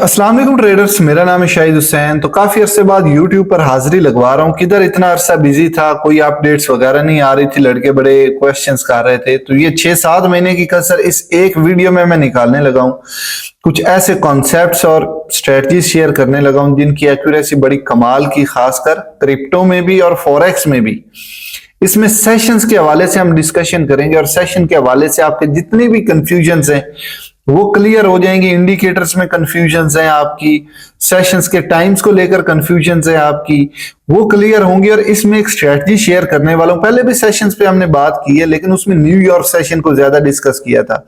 अस्सलाम वालेकुम ट्रेडर्स, मेरा नाम है शाहिद हुसैन। तो काफी अरसे बाद यूट्यूब पर हाजिरी लगवा रहा हूँ। किधर इतना अरसा बिजी था, कोई अपडेट्स वगैरह नहीं आ रही थी, लड़के बड़े क्वेश्चंस कर रहे थे। तो ये 6-7 महीने की कसर इस एक वीडियो में मैं निकालने लगा हूँ। कुछ ऐसे कॉन्सेप्ट्स और स्ट्रेटजीज शेयर करने लगा हूँ जिनकी एक्यूरेसी बड़ी कमाल की, खासकर क्रिप्टो में भी और फॉरेक्स में भी। इसमें सेशंस के हवाले से हम डिस्कशन करेंगे और सेशन के हवाले से आपके जितने भी कंफ्यूजन्स हैं वो क्लियर हो जाएंगे। इंडिकेटर्स में कंफ्यूजन्स हैं आपकी, सेशंस के टाइम्स को लेकर कंफ्यूजन्स है आपकी, वो क्लियर होंगी। और इसमें एक स्ट्रेटजी शेयर करने वाला हूं। पहले भी सेशंस पे हमने बात की है, लेकिन उसमें न्यूयॉर्क सेशन को ज्यादा डिस्कस किया था।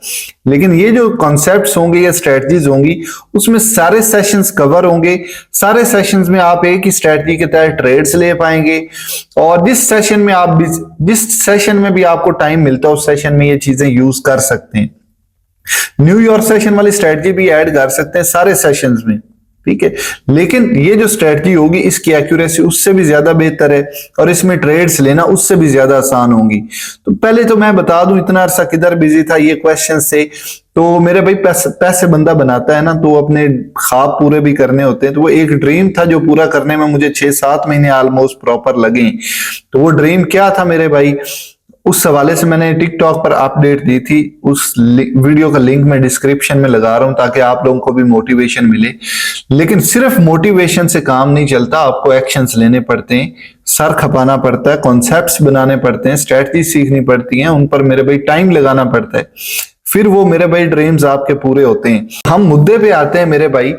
लेकिन ये जो कॉन्सेप्ट्स होंगे या स्ट्रेटजीज होंगी, उसमें सारे सेशंस कवर होंगे। सारे सेशंस में आप एक ही स्ट्रेटजी के तहत ट्रेड्स ले पाएंगे। और जिस सेशन में भी आपको टाइम मिलता है, उस सेशन में ये चीजें यूज कर सकते हैं। न्यूयॉर्क सेशन वाली स्ट्रेटजी भी ऐड कर सकते हैं सारे सेशंस में, ठीक है। लेकिन ये जो स्ट्रेटजी होगी, इसकी एक्यूरेसी उससे भी ज्यादा बेहतर है और इसमें ट्रेड्स लेना उससे भी ज्यादा आसान होंगी। तो पहले तो मैं बता दूं, इतना अरसा किधर बिजी था ये क्वेश्चन से। तो मेरे भाई पैसे बंदा बनाता है ना, तो अपने ख्वाब पूरे भी करने होते हैं। तो वो एक ड्रीम था जो पूरा करने में मुझे 6-7 महीने ऑलमोस्ट प्रॉपर लगे। तो वो ड्रीम क्या था मेरे भाई, उस हवाले से मैंने टिकटॉक पर अपडेट दी थी। उस वीडियो का लिंक मैं डिस्क्रिप्शन में लगा रहा हूं ताकि आप लोगों को भी मोटिवेशन मिले। लेकिन सिर्फ मोटिवेशन से काम नहीं चलता, आपको एक्शंस लेने पड़ते हैं, सर खपाना पड़ता है, कॉन्सेप्ट्स बनाने पड़ते हैं, स्ट्रेटजी सीखनी पड़ती है, उन पर मेरे भाई टाइम लगाना पड़ता है। फिर वो मेरे भाई ड्रीम्स आपके पूरे होते हैं। हम मुद्दे पे आते हैं मेरे भाई।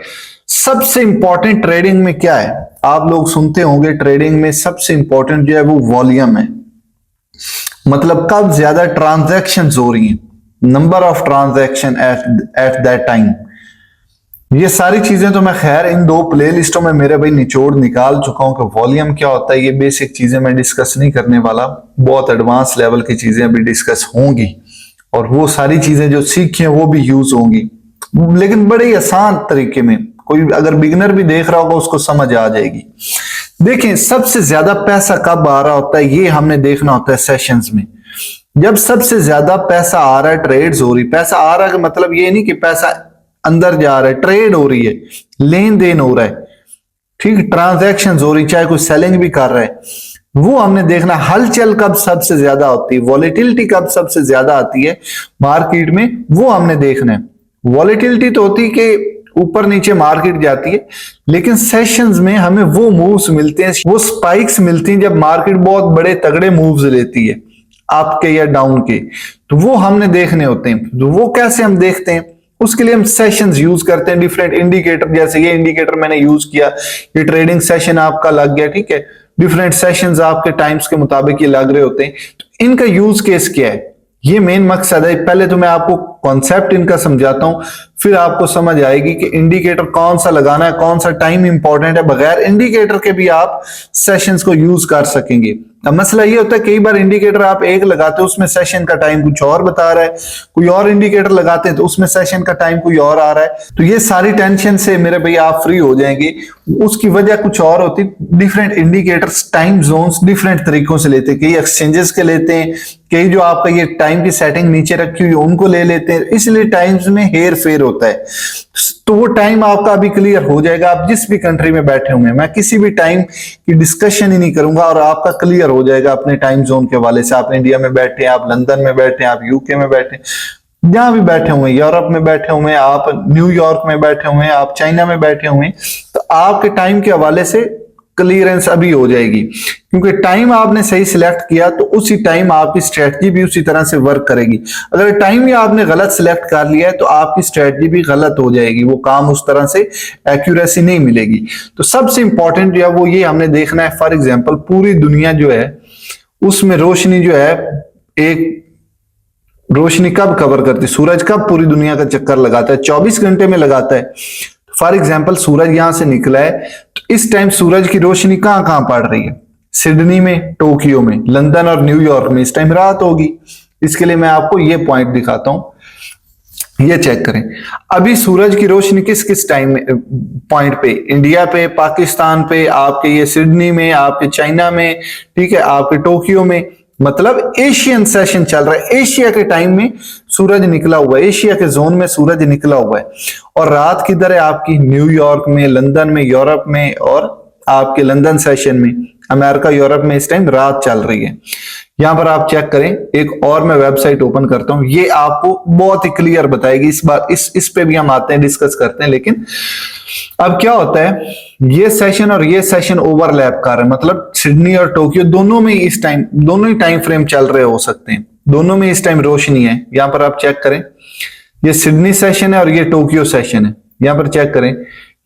सबसे इंपॉर्टेंट ट्रेडिंग में क्या है, आप लोग सुनते होंगे ट्रेडिंग में सबसे इंपॉर्टेंट जो है वो वॉल्यूम है। मतलब कब ज्यादा ट्रांजैक्शन हो रही हैं, number of transaction at that time. ये सारी चीजें तो मैं खैर इन 2 प्लेलिस्टों में मेरे भाई निचोड़ निकाल चुका हूं कि वॉल्यूम क्या होता है। ये बेसिक चीजें मैं डिस्कस नहीं करने वाला, बहुत एडवांस लेवल की चीजें अभी डिस्कस होंगी और वो सारी चीजें जो सीखी हैं वो भी यूज होंगी, लेकिन बड़े ही आसान तरीके में। कोई अगर बिगनर भी देख रहा होगा उसको समझ आ जाएगी। देखें, सबसे ज्यादा पैसा कब आ रहा होता है ये हमने देखना होता है सेशंस में। जब सबसे ज्यादा पैसा आ रहा है, ट्रेड्स हो रही, पैसा आ रहा है का मतलब ये नहीं कि पैसा अंदर जा रहा है, ट्रेड हो रही है, लेन देन हो रहा है, ठीक, ट्रांजैक्शंस हो रही, चाहे कोई सेलिंग भी कर रहा है, वो हमने देखना। हलचल कब सबसे ज्यादा होती है, वॉलेटिलिटी कब सबसे ज्यादा आती है मार्केट में, वो हमने देखना है। वॉलेटिलिटी तो होती है कि ऊपर नीचे मार्केट जाती है, लेकिन सेशंस में हमें वो मूव्स मिलते हैं, वो स्पाइक्स मिलती हैं जब मार्केट बहुत बड़े तगड़े मूव्स लेती है, अप के या डाउन के। तो वो हमने देखने होते हैं। तो वो कैसे हम देखते हैं, उसके लिए हम सेशंस यूज करते हैं, डिफरेंट इंडिकेटर। जैसे ये इंडिकेटर मैंने यूज किया, ये ट्रेडिंग सेशन आपका लग गया, ठीक है। डिफरेंट सेशंस आपके टाइम्स के मुताबिक ये लग रहे होते हैं। तो इनका यूज केस क्या है, ये मेन मकसद है। पहले तो मैं आपको कॉन्सेप्ट इनका समझाता हूं, फिर आपको समझ आएगी कि इंडिकेटर कौन सा लगाना है, कौन सा टाइम इंपॉर्टेंट है। बगैर इंडिकेटर के भी आप सेशंस को यूज कर सकेंगे। अब मसला ये होता है, कई बार इंडिकेटर आप एक लगाते हो, उसमें सेशन का टाइम कुछ और बता रहा है, कोई और इंडिकेटर लगाते हैं तो उसमें सेशन का टाइम कोई और आ रहा है। तो ये सारी टेंशन से मेरे भैया आप फ्री हो जाएंगे। उसकी वजह कुछ और होती, different indicators time zones different तरीकों से लेते हैं। कई एक्सचेंजेस के लेते हैं, कई जो आपका ये टाइम की सेटिंग नीचे रखी हुई उनको ले लेते हैं, इसलिए टाइम्स में हेर फेर होता है। तो वो टाइम आपका अभी क्लियर हो जाएगा, आप जिस भी कंट्री में बैठे हुए हैं। मैं किसी भी टाइम की डिस्कशन ही नहीं करूंगा और आपका क्लियर हो जाएगा अपने टाइम जोन के हवाले से। आप इंडिया में बैठे हैं, आप लंदन में बैठे हैं, आप यूके में बैठे हैं, जहां भी बैठे हुए हैं, यूरोप में बैठे हुए हैं, आप न्यूयॉर्क में बैठे हुए हैं, आप चाइना में बैठे हुए हैं, तो आपके टाइम के हवाले से क्लियरेंस अभी हो जाएगी। क्योंकि टाइम आपने सही सिलेक्ट किया तो उसी टाइम आपकी स्ट्रेटजी भी उसी तरह से वर्क करेगी। अगर टाइम ही आपने गलत सिलेक्ट कर लिया है तो आपकी स्ट्रेटजी भी गलत हो जाएगी, वो काम उस तरह से एक्यूरेसी नहीं मिलेगी। तो सबसे इंपॉर्टेंट जो है वो ये हमने देखना है। फॉर एग्जांपल, पूरी दुनिया जो है उसमें रोशनी जो है, एक रोशनी कब कवर करती है, सूरज कब पूरी दुनिया का चक्कर लगाता है, 24 घंटे में लगाता है। फॉर एग्जाम्पल, सूरज यहां से निकला है तो इस टाइम सूरज की रोशनी कहां कहां पड़ रही है, सिडनी में, टोक्यो में, लंदन और न्यूयॉर्क में इस टाइम रात होगी। इसके लिए मैं आपको ये पॉइंट दिखाता हूं, ये चेक करें। अभी सूरज की रोशनी किस किस टाइम में पॉइंट पे, इंडिया पे, पाकिस्तान पे, आपके ये सिडनी में, आपके चाइना में, ठीक है, आपके टोक्यो में, मतलब एशियन सेशन चल रहा है, एशिया के टाइम में सूरज निकला हुआ है, एशिया के जोन में सूरज निकला हुआ है। और रात किधर है आपकी? न्यूयॉर्क में, लंदन में, यूरोप में, और आपके लंदन सेशन में, अमेरिका यूरोप में इस टाइम रात चल रही है। यहां पर आप चेक करें, एक और मैं वेबसाइट ओपन करता हूं, ये आपको बहुत ही क्लियर बताएगी। इस बार इस पे भी हम आते हैं, डिस्कस करते हैं। लेकिन अब क्या होता है, ये सेशन और ये सेशन ओवरलैप कर रहे हैं, मतलब सिडनी और टोक्यो दोनों में इस टाइम, दोनों ही टाइम फ्रेम चल रहे हो सकते हैं, दोनों में इस टाइम रोशनी है। यहां पर आप चेक करें, ये सिडनी सेशन है और ये टोक्यो सेशन है। यहां पर चेक करें,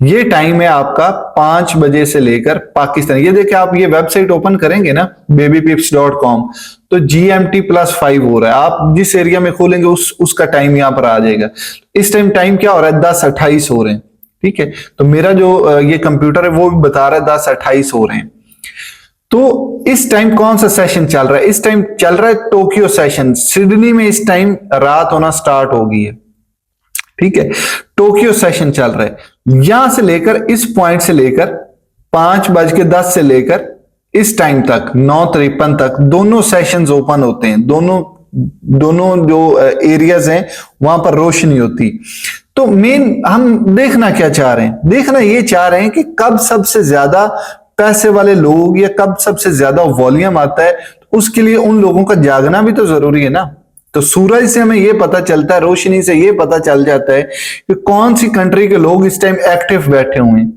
ये टाइम है आपका 5 बजे से लेकर पाकिस्तान। ये देखिए, आप ये वेबसाइट ओपन करेंगे ना babypips.com, तो GMT+5 हो रहा है। आप जिस एरिया में खोलेंगे उसका टाइम यहां पर आ जाएगा। इस टाइम क्या हो रहा है? 10:28 हो रहे हैं। ठीक है, तो मेरा जो ये कंप्यूटर है वो भी बता रहा है 10:28 हो रहे हैं। तो इस टाइम कौन सा सेशन चल रहा है? इस टाइम चल रहा है टोक्यो सेशन। सिडनी में इस टाइम रात होना स्टार्ट हो गई है। ठीक है, टोक्यो सेशन चल रहा है। यहां से लेकर, इस पॉइंट से लेकर 5:10 से लेकर इस टाइम तक 9:53 तक दोनों सेशंस ओपन होते हैं। दोनों जो एरियाज हैं वहां पर रोशनी होती। तो मेन हम देखना क्या चाह रहे हैं? देखना ये चाह रहे हैं कि कब सबसे ज्यादा पैसे वाले लोग या कब सबसे ज्यादा वॉल्यूम आता है। तो उसके लिए उन लोगों का जागना भी तो जरूरी है ना। तो सूरज से हमें यह पता चलता है, रोशनी से यह पता चल जाता है कि कौन सी कंट्री के लोग इस टाइम एक्टिव बैठे हुए हैं।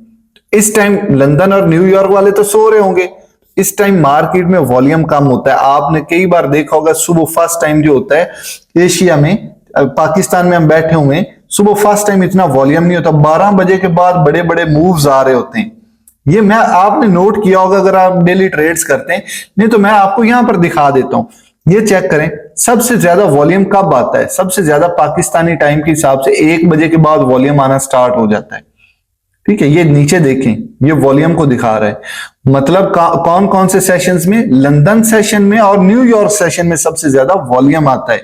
इस टाइम लंदन और न्यूयॉर्क वाले तो सो रहे होंगे। इस टाइम मार्केट में वॉल्यूम कम होता है। आपने कई बार देखा होगा, सुबह फर्स्ट टाइम जो होता है एशिया में, पाकिस्तान में हम बैठे हुए हैं, सुबह फर्स्ट टाइम इतना वॉल्यूम नहीं होता। 12 बजे के बाद बड़े बड़े मूव्स आ रहे होते हैं। ये मैं आपने नोट किया होगा अगर आप डेली ट्रेड्स करते हैं, नहीं तो मैं आपको यहां पर दिखा देता हूं। ये चेक करें, सबसे ज्यादा वॉल्यूम कब आता है? सबसे ज्यादा पाकिस्तानी टाइम के हिसाब से 1 बजे के बाद वॉल्यूम आना स्टार्ट हो जाता है। ठीक है, ये नीचे देखें, ये वॉल्यूम को दिखा रहा है। मतलब कौन कौन से सेशंस में? लंदन सेशन में और न्यूयॉर्क सेशन में सबसे ज्यादा वॉल्यूम आता है।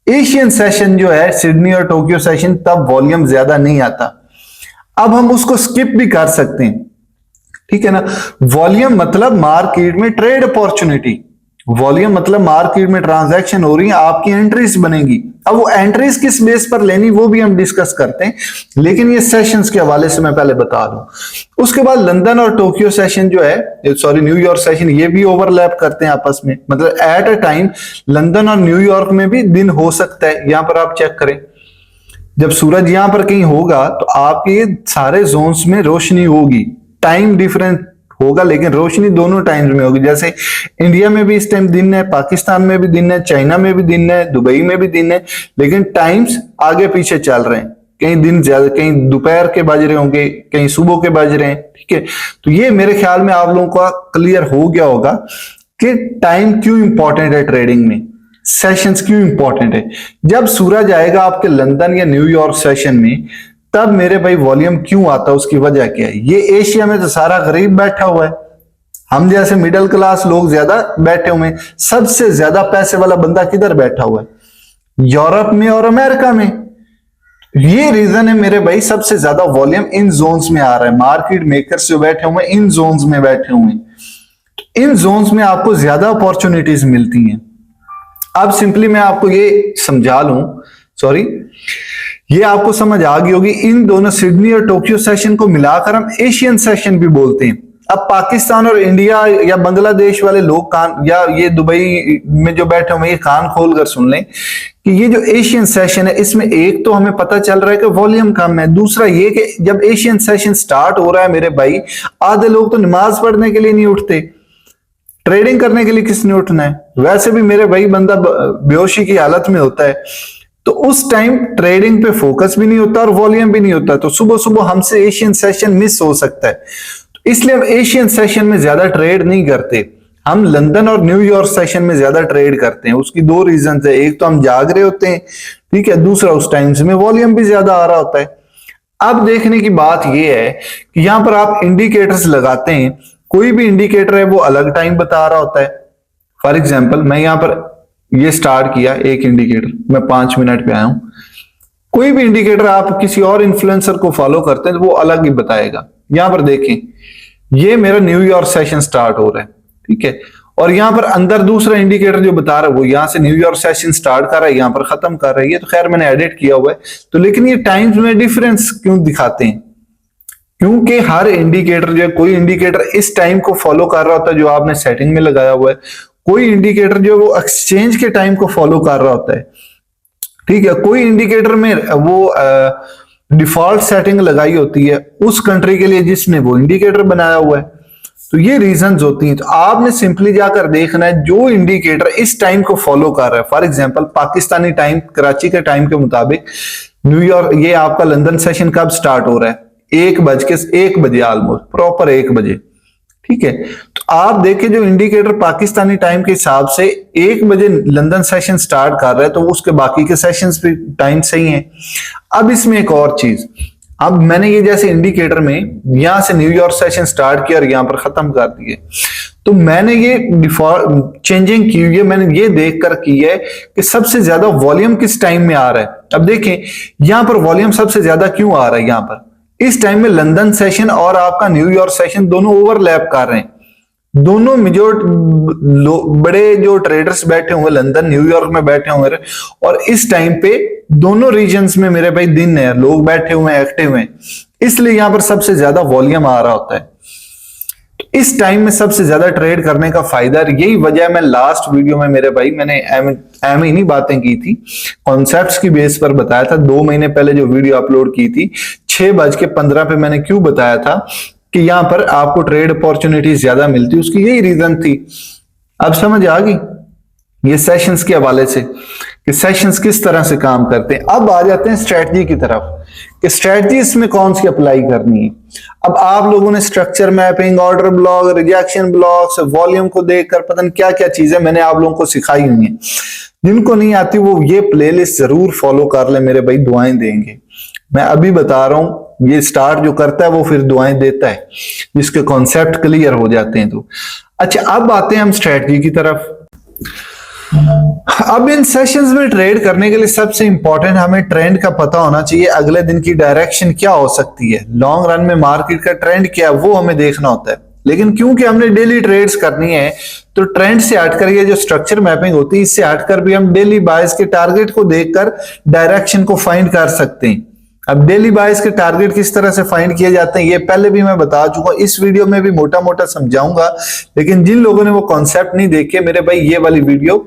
एशियन सेशन जो है, सिडनी और टोक्यो सेशन, तब वॉल्यूम ज्यादा नहीं आता। अब हम उसको स्किप भी कर सकते हैं। ठीक है ना। वॉल्यूम मतलब मार्केट में ट्रेड अपॉर्चुनिटी, वॉल्यूम मतलब मार्केट में ट्रांजैक्शन हो रही है, आपकी एंट्रीज बनेगी। अब वो एंट्रीज किस बेस पर लेनी वो भी हम डिस्कस करते हैं, लेकिन ये सेशंस के हवाले से मैं पहले बता दूं। उसके बाद लंदन और टोक्यो सेशन जो है, सॉरी न्यूयॉर्क सेशन, ये भी ओवरलैप करते हैं आपस में। मतलब एट अ टाइम लंदन और न्यूयॉर्क में भी दिन हो सकता है। यहां पर आप चेक करें, जब सूरज यहां पर कहीं होगा तो आपके सारे जोन्स में रोशनी होगी। टाइम डिफरेंस होगा लेकिन रोशनी दोनों टाइम्स में होगी। जैसे इंडिया में भी इस टाइम दिन है, पाकिस्तान में भी दिन है, चाइना में भी दिन है, दुबई में भी दिन है, लेकिन टाइम्स आगे पीछे चल रहे हैं। कहीं दिन ज्यादा, कहीं दोपहर के बज रहे होंगे, कहीं सुबह के बज रहे हैं। ठीक है, तो ये मेरे ख्याल में आप लोगों का क्लियर हो गया होगा कि टाइम क्यों इंपॉर्टेंट है ट्रेडिंग में, सेशंस क्यों इंपॉर्टेंट है। जब सूरज आएगा आपके लंदन या न्यूयॉर्क सेशन में, तब मेरे भाई वॉल्यूम क्यों आता है, उसकी वजह क्या है? ये एशिया में तो सारा गरीब बैठा हुआ है, हम जैसे मिडिल क्लास लोग ज्यादा बैठे हुए हैं। सबसे ज्यादा पैसे वाला बंदा किधर बैठा हुआ है? यूरोप में और अमेरिका में। ये रीजन है मेरे भाई, सबसे ज्यादा वॉल्यूम इन जोन्स में आ रहा है। मार्केट मेकर्स जो बैठे हुए हैं इन जोन्स में बैठे हुए हैं। इन जोन्स में आपको ज्यादा अपॉर्चुनिटीज मिलती हैं। अब सिंपली मैं आपको ये समझा लूं, सॉरी, ये आपको समझ आ गई होगी। इन दोनों सिडनी और टोक्यो सेशन को मिलाकर हम एशियन सेशन भी बोलते हैं। अब पाकिस्तान और इंडिया या बांग्लादेश वाले लोग कान, या ये दुबई में जो बैठे हुए ये कान खोलकर सुन लें कि ये जो एशियन सेशन है, इसमें एक तो हमें पता चल रहा है कि वॉल्यूम कम है। दूसरा ये कि जब एशियन सेशन स्टार्ट हो रहा है मेरे भाई, आधे लोग तो नमाज पढ़ने के लिए नहीं उठते, ट्रेडिंग करने के लिए किसने उठना है? वैसे भी मेरे भाई बंदा बेहोशी की हालत में होता है, तो उस टाइम ट्रेडिंग पे फोकस भी नहीं होता और वॉल्यूम भी नहीं होता। तो सुबह सुबह हमसे एशियन सेशन मिस हो सकता है। तो इसलिए हम एशियन सेशन में ज्यादा ट्रेड नहीं करते, हम लंदन और न्यूयॉर्क सेशन में ज्यादा ट्रेड करते हैं। उसकी 2 रीजन है, एक तो हम जाग रहे होते हैं, ठीक है, दूसरा उस टाइम में वॉल्यूम भी ज्यादा आ रहा होता है। अब देखने की बात यह है कि यहां पर आप इंडिकेटर्स लगाते हैं, कोई भी इंडिकेटर है वो अलग टाइम बता रहा होता है। फॉर एग्जाम्पल मैं यहां पर ये स्टार्ट किया एक इंडिकेटर, मैं 5 मिनट पे आया हूं। कोई भी इंडिकेटर आप किसी और इन्फ्लुएंसर को फॉलो करते हैं तो वो अलग ही बताएगा। यहां पर देखें, ये मेरा न्यूयॉर्क सेशन स्टार्ट हो रहा है, ठीक है, और यहाँ पर अंदर दूसरा इंडिकेटर जो बता रहा है वो यहाँ से न्यूयॉर्क सेशन स्टार्ट कर रहा है, यहाँ पर खत्म कर रहा है। ये तो खैर मैंने एडिट किया हुआ है, तो लेकिन ये टाइम्स में डिफरेंस क्यों दिखाते हैं? क्योंकि हर इंडिकेटर जो है, कोई इंडिकेटर इस टाइम को फॉलो कर रहा होता है जो आपने सेटिंग में लगाया हुआ है, कोई इंडिकेटर जो है वो एक्सचेंज के टाइम को फॉलो कर रहा होता है, ठीक है। कोई इंडिकेटर में वो डिफॉल्ट सेटिंग लगाई होती है उस कंट्री के लिए जिसने वो इंडिकेटर बनाया हुआ है। तो ये रीजंस होती हैं। तो आपने सिंपली जाकर देखना है जो इंडिकेटर इस टाइम को फॉलो कर रहा है। For example Pakistani time, Karachi के टाइम के मुताबिक न्यूयॉर्क, ये आपका लंदन सेशन कब स्टार्ट हो रहा है? 1 बजे ऑलमोस्ट प्रॉपर 1 बजे, ठीक है। तो आप देखें जो इंडिकेटर पाकिस्तानी टाइम के हिसाब से 1 बजे लंदन सेशन स्टार्ट कर रहा है, तो उसके बाकी के सेशंस भी टाइम सही है। अब इसमें एक और चीज, अब मैंने ये जैसे इंडिकेटर में यहां से न्यूयॉर्क सेशन स्टार्ट किया और यहां पर खत्म कर दिए, तो मैंने ये डिफॉल्ट चेंजिंग की हुई है, मैंने ये देखकर की है कि सबसे ज्यादा वॉल्यूम किस टाइम में आ रहा है। अब देखें यहां पर वॉल्यूम सबसे ज्यादा क्यों आ रहा है? यहां पर इस टाइम में लंदन सेशन और आपका न्यूयॉर्क सेशन दोनों ओवरलैप कर रहे हैं। दोनों मेजोर बड़े जो ट्रेडर्स बैठे होंगे लंदन न्यूयॉर्क में बैठे होंगे, और इस टाइम पे दोनों रीजन्स में मेरे भाई दिन है, लोग बैठे हुए हैं, एक्टिव हैं, इसलिए यहां पर सबसे ज्यादा वॉल्यूम आ रहा होता है। तो इस टाइम में सबसे ज्यादा ट्रेड करने का फायदा, यही वजह है मैं लास्ट वीडियो में मेरे भाई मैंने एम ही नहीं बातें की थी, कॉन्सेप्ट्स की बेस पर बताया था। 2 महीने पहले जो वीडियो अपलोड की थी 6:15 पे, मैंने क्यों बताया था कि यहां पर आपको ट्रेड अपॉर्चुनिटीज ज्यादा मिलती, उसकी यही रीजन थी। अब समझ आ गई ये सेशंस के हवाले से कि सेशंस किस तरह से काम करते हैं। अब आ जाते हैं स्ट्रेटजी की तरफ कि स्ट्रेटजी इसमें कौन सी अप्लाई करनी है। अब आप लोगों ने structure mapping, order block, rejection blocks, volume को देखकर पता नहीं क्या क्या चीजें मैंने आप लोगों को सिखाई हुई हैं। जिनको नहीं आती वो ये प्लेलिस्ट जरूर फॉलो कर ले मेरे भाई, दुआएं देंगे। मैं अभी बता रहा हूं, ये स्टार्ट जो करता है वो फिर दुआएं देता है, जिसके कॉन्सेप्ट क्लियर हो जाते हैं। तो अच्छा, अब आते हैं हम स्ट्रेटजी की तरफ। अब इन सेशंस में ट्रेड करने के लिए सबसे इंपॉर्टेंट हमें ट्रेंड का पता होना चाहिए, अगले दिन की डायरेक्शन क्या हो सकती है, लॉन्ग रन में मार्केट का ट्रेंड क्या है वो हमें देखना होता है। लेकिन क्योंकि हमने डेली ट्रेड्स करनी है, तो ट्रेंड से हटकर ये जो स्ट्रक्चर मैपिंग होती है इससे हटकर भी हम डेली बायर्स के टारगेट को देखकर डायरेक्शन को फाइंड कर सकते हैं। अब डेली बायर्स के टारगेट किस तरह से फाइंड किए जाते हैं ये पहले भी मैं बता चुका हूं, इस वीडियो में भी मोटा मोटा समझाऊंगा। लेकिन जिन लोगों ने वो कॉन्सेप्ट नहीं देखे मेरे भाई, ये वाली वीडियो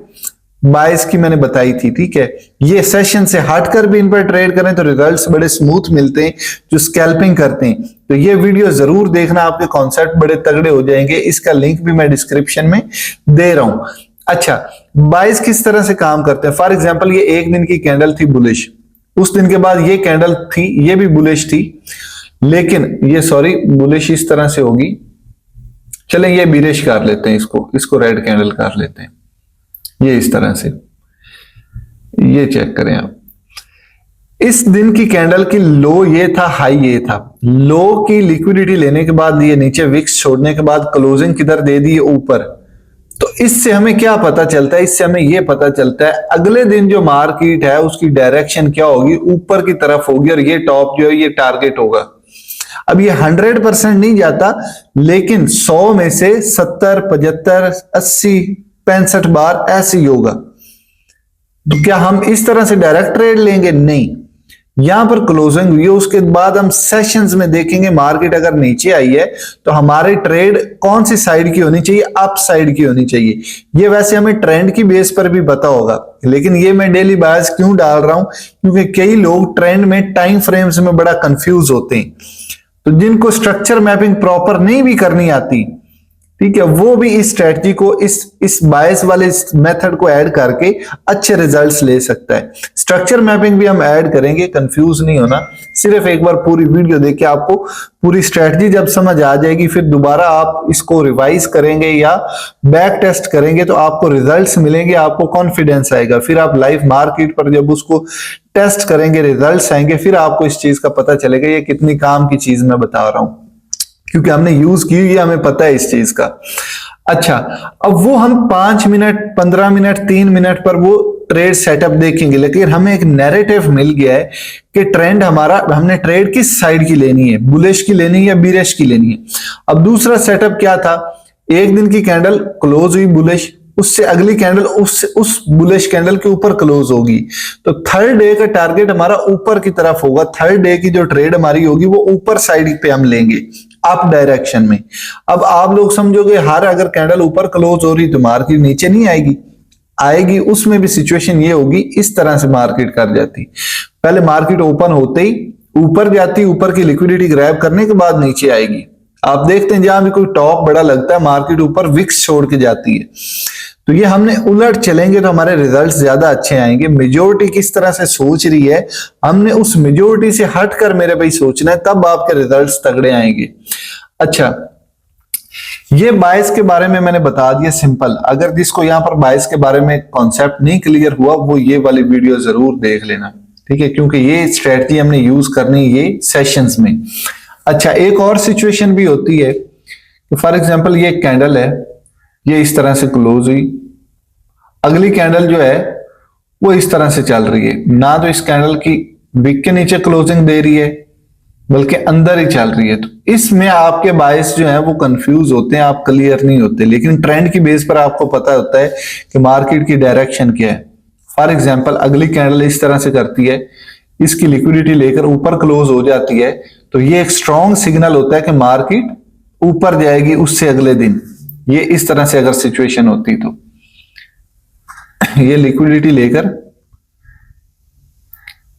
बायर्स की मैंने बताई थी, ठीक है। ये सेशन से हटकर भी इन पर ट्रेड करें तो रिजल्ट्स बड़े स्मूथ मिलते हैं जो स्कैल्पिंग करते हैं। तो ये वीडियो जरूर देखना, आपके कॉन्सेप्ट बड़े तगड़े हो जाएंगे। इसका लिंक भी मैं डिस्क्रिप्शन में दे रहा हूं। अच्छा, बायर्स किस तरह से काम करते हैं? फॉर एग्जाम्पल ये एक दिन की कैंडल थी बुलिश, उस दिन के बाद ये कैंडल थी, ये भी बुलिश थी, लेकिन ये सॉरी बुलिश इस तरह से होगी, चलें ये बिरिश कर लेते हैं, इसको रेड कैंडल कर लेते हैं, ये इस तरह से। ये चेक करें आप, इस दिन की कैंडल की लो ये था, हाई ये था। लो की लिक्विडिटी लेने के बाद ये नीचे विक्स छोड़ने के बाद क्लोजिंग किधर दे दी? ऊपर। तो इससे हमें क्या पता चलता है? इससे हमें यह पता चलता है अगले दिन जो मार्केट है उसकी डायरेक्शन क्या होगी, ऊपर की तरफ होगी, और ये टॉप जो है ये टारगेट होगा। अब ये 100% नहीं जाता, लेकिन 100 में से 70, 75, 80, 65 बार ऐसे ही होगा। तो क्या हम इस तरह से डायरेक्ट ट्रेड लेंगे? नहीं, यहां पर क्लोजिंग हुई है, उसके बाद हम सेशंस में देखेंगे मार्केट अगर नीचे आई है तो हमारी ट्रेड कौन सी साइड की होनी चाहिए? अप साइड की होनी चाहिए। ये वैसे हमें ट्रेंड की बेस पर भी पता होगा, लेकिन ये मैं डेली बायर्स क्यों डाल रहा हूं? क्योंकि कई लोग ट्रेंड में टाइम फ्रेम्स में बड़ा कंफ्यूज होते हैं। तो जिनको स्ट्रक्चर मैपिंग प्रॉपर नहीं भी करनी आती, ठीक है, वो भी इस स्ट्रेटजी को, इस बायस वाले मेथड को ऐड करके अच्छे रिजल्ट्स ले सकता है। स्ट्रक्चर मैपिंग भी हम ऐड करेंगे, कंफ्यूज नहीं होना। सिर्फ एक बार पूरी वीडियो देख के आपको पूरी स्ट्रेटजी जब समझ आ जाएगी, फिर दोबारा आप इसको रिवाइज करेंगे या बैक टेस्ट करेंगे तो आपको रिजल्ट्स मिलेंगे, आपको कॉन्फिडेंस आएगा। फिर आप लाइव मार्केट पर जब उसको टेस्ट करेंगे, रिजल्ट्स आएंगे, फिर आपको इस चीज का पता चलेगा ये कितनी काम की चीज मैं बता रहा हूं, क्योंकि हमने यूज की हुई है, हमें पता है इस चीज का। अच्छा, अब वो हम 5 मिनट, 15 मिनट, 3 मिनट पर वो ट्रेड सेटअप देखेंगे, लेकिन हमें एक नैरेटिव मिल गया है कि ट्रेंड हमारा, हमने ट्रेड किस साइड की लेनी है, बुलिश की लेनी है या बीरिश की लेनी है। अब दूसरा सेटअप क्या था एक दिन की कैंडल क्लोज हुई बुलिश, उससे अगली कैंडल उस बुलिश कैंडल के ऊपर क्लोज होगी, तो थर्ड डे का टारगेट हमारा ऊपर की तरफ होगा। थर्ड डे की जो ट्रेड हमारी होगी वो ऊपर साइड पे हम लेंगे, अप डायरेक्शन में। अब आप लोग समझोगे हर अगर कैंडल ऊपर क्लोज हो रही तो मार्केट नीचे नहीं आएगी, आएगी। उसमें भी सिचुएशन ये होगी, इस तरह से मार्केट कर जाती, पहले मार्केट ओपन होते ही ऊपर जाती, ऊपर की लिक्विडिटी ग्रैब करने के बाद नीचे आएगी। आप देखते हैं जहां भी कोई टॉप बड़ा लगता है मार्केट ऊपर विक्स छोड़ के जाती है। तो ये हमने उलट चलेंगे तो हमारे रिजल्ट्स ज्यादा अच्छे आएंगे। मेजोरिटी किस तरह से सोच रही है, हमने उस मेजोरिटी से हटकर मेरे भाई सोचना है, तब आपके रिजल्ट्स तगड़े आएंगे। अच्छा, ये बायस के बारे में मैंने बता दिया सिंपल। अगर जिसको यहाँ पर बायस के बारे में कॉन्सेप्ट नहीं क्लियर हुआ वो ये वाली वीडियो जरूर देख लेना, ठीक है, क्योंकि ये स्ट्रेटजी हमने यूज करनी ये सेशंस में। अच्छा, एक और सिचुएशन भी होती है कि फॉर एग्जांपल ये कैंडल है, ये इस तरह से क्लोज हुई, अगली कैंडल जो है वो इस तरह से चल रही है, ना तो इस कैंडल की विक के नीचे क्लोजिंग दे रही है बल्कि अंदर ही चल रही है। तो इसमें आपके बायस जो है वो कंफ्यूज होते हैं, आप क्लियर नहीं होते। लेकिन ट्रेंड की बेस पर आपको पता होता है कि मार्केट की डायरेक्शन क्या है। फॉर एग्जांपल अगली कैंडल इस तरह से करती है, इसकी लिक्विडिटी लेकर ऊपर क्लोज हो जाती है, तो ये एक स्ट्रॉन्ग सिग्नल होता है कि मार्केट ऊपर जाएगी उससे अगले दिन। ये इस तरह से अगर सिचुएशन होती तो ये लिक्विडिटी लेकर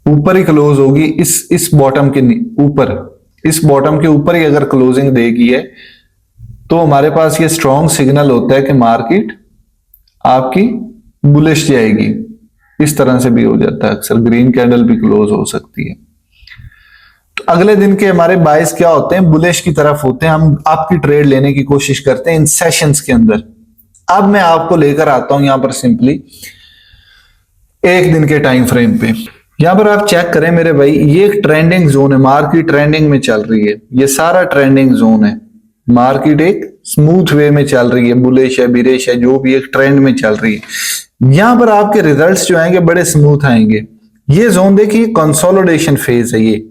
ऊपर ही क्लोज होगी, इस बॉटम के ऊपर, इस बॉटम के ऊपर ही अगर क्लोजिंग देगी है तो हमारे पास ये स्ट्रॉन्ग सिग्नल होता है कि मार्केट आपकी बुलिश जाएगी। इस तरह से भी हो जाता है, अक्सर ग्रीन कैंडल भी क्लोज हो सकती है। तो अगले दिन के हमारे बायस क्या होते हैं, बुलिश की तरफ होते हैं। हम आपकी ट्रेड लेने की कोशिश करते हैं इन सेशंस के अंदर। अब मैं आपको लेकर आता हूं यहां पर सिंपली एक दिन के टाइम फ्रेम पे। यहां पर आप चेक करें मेरे भाई, ये एक ट्रेंडिंग जोन है, मार्केट ट्रेंडिंग में चल रही है, ये सारा ट्रेंडिंग जोन है। मार्केट एक स्मूथ वे में चल रही है, बुलिश है बिरिश है जो भी एक ट्रेंड में चल रही है। यहां पर आपके रिजल्ट्स जो आएंगे बड़े स्मूथ आएंगे। ये जोन देखिए कंसोलिडेशन फेज है। ये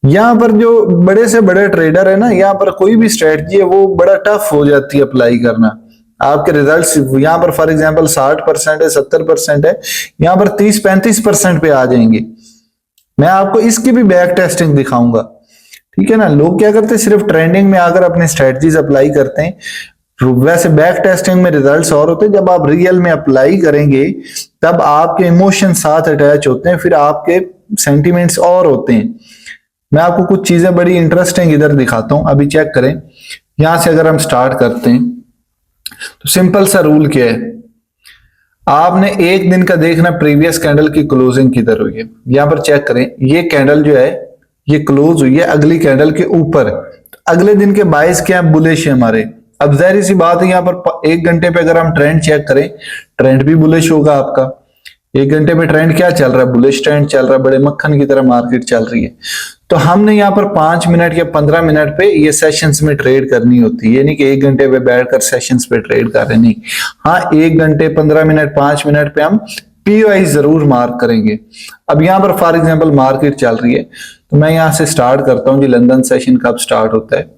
यहां पर जो बड़े से बड़े ट्रेडर है ना, यहाँ पर कोई भी स्ट्रेटजी है वो बड़ा टफ हो जाती है अप्लाई करना। आपके रिजल्ट्स यहाँ पर फॉर एग्जांपल 60% है, 70% है, यहाँ पर 30-35% पे आ जाएंगे। मैं आपको इसकी भी बैक टेस्टिंग दिखाऊंगा, ठीक है ना। लोग क्या करते हैं, सिर्फ ट्रेंडिंग में आकर अपने स्ट्रेटजीज अप्लाई करते हैं। वैसे बैक टेस्टिंग में रिजल्ट्स और होते हैं, जब आप रियल में अप्लाई करेंगे तब आपके इमोशन साथ अटैच होते हैं, फिर आपके सेंटिमेंट्स और होते हैं। मैं आपको कुछ चीजें बड़ी इंटरेस्टिंग इधर दिखाता हूं, अभी चेक करें। यहां से अगर हम स्टार्ट करते हैं तो सिंपल सा रूल क्या है, आपने एक दिन का देखना प्रीवियस कैंडल की क्लोजिंग किधर हुई है। यहां पर चेक करें, ये कैंडल जो है ये क्लोज हुई है अगली कैंडल के ऊपर। तो अगले दिन के बायस क्या है, बुलिश है हमारे। अब जाहिर सी बात है, यहां पर एक घंटे पे अगर हम ट्रेंड चेक करें, ट्रेंड भी बुलिश होगा आपका। एक घंटे में ट्रेंड क्या चल रहा है, बुलिश ट्रेंड चल रहा है, बड़े मक्खन की तरह मार्केट चल रही है। तो हमने यहाँ पर 5 मिनट या 15 मिनट पे ये सेशंस में ट्रेड करनी होती है, ये नहीं कि एक घंटे पे बैठकर सेशंस पे ट्रेड कर रहे, नहीं। हाँ, 1 घंटे 15 मिनट 5 मिनट पे हम पीओआई जरूर मार्क करेंगे। अब यहाँ पर फॉर एग्जांपल मार्केट चल रही है, तो मैं यहाँ से स्टार्ट करता हूँ जी। लंदन सेशन कब स्टार्ट होता है,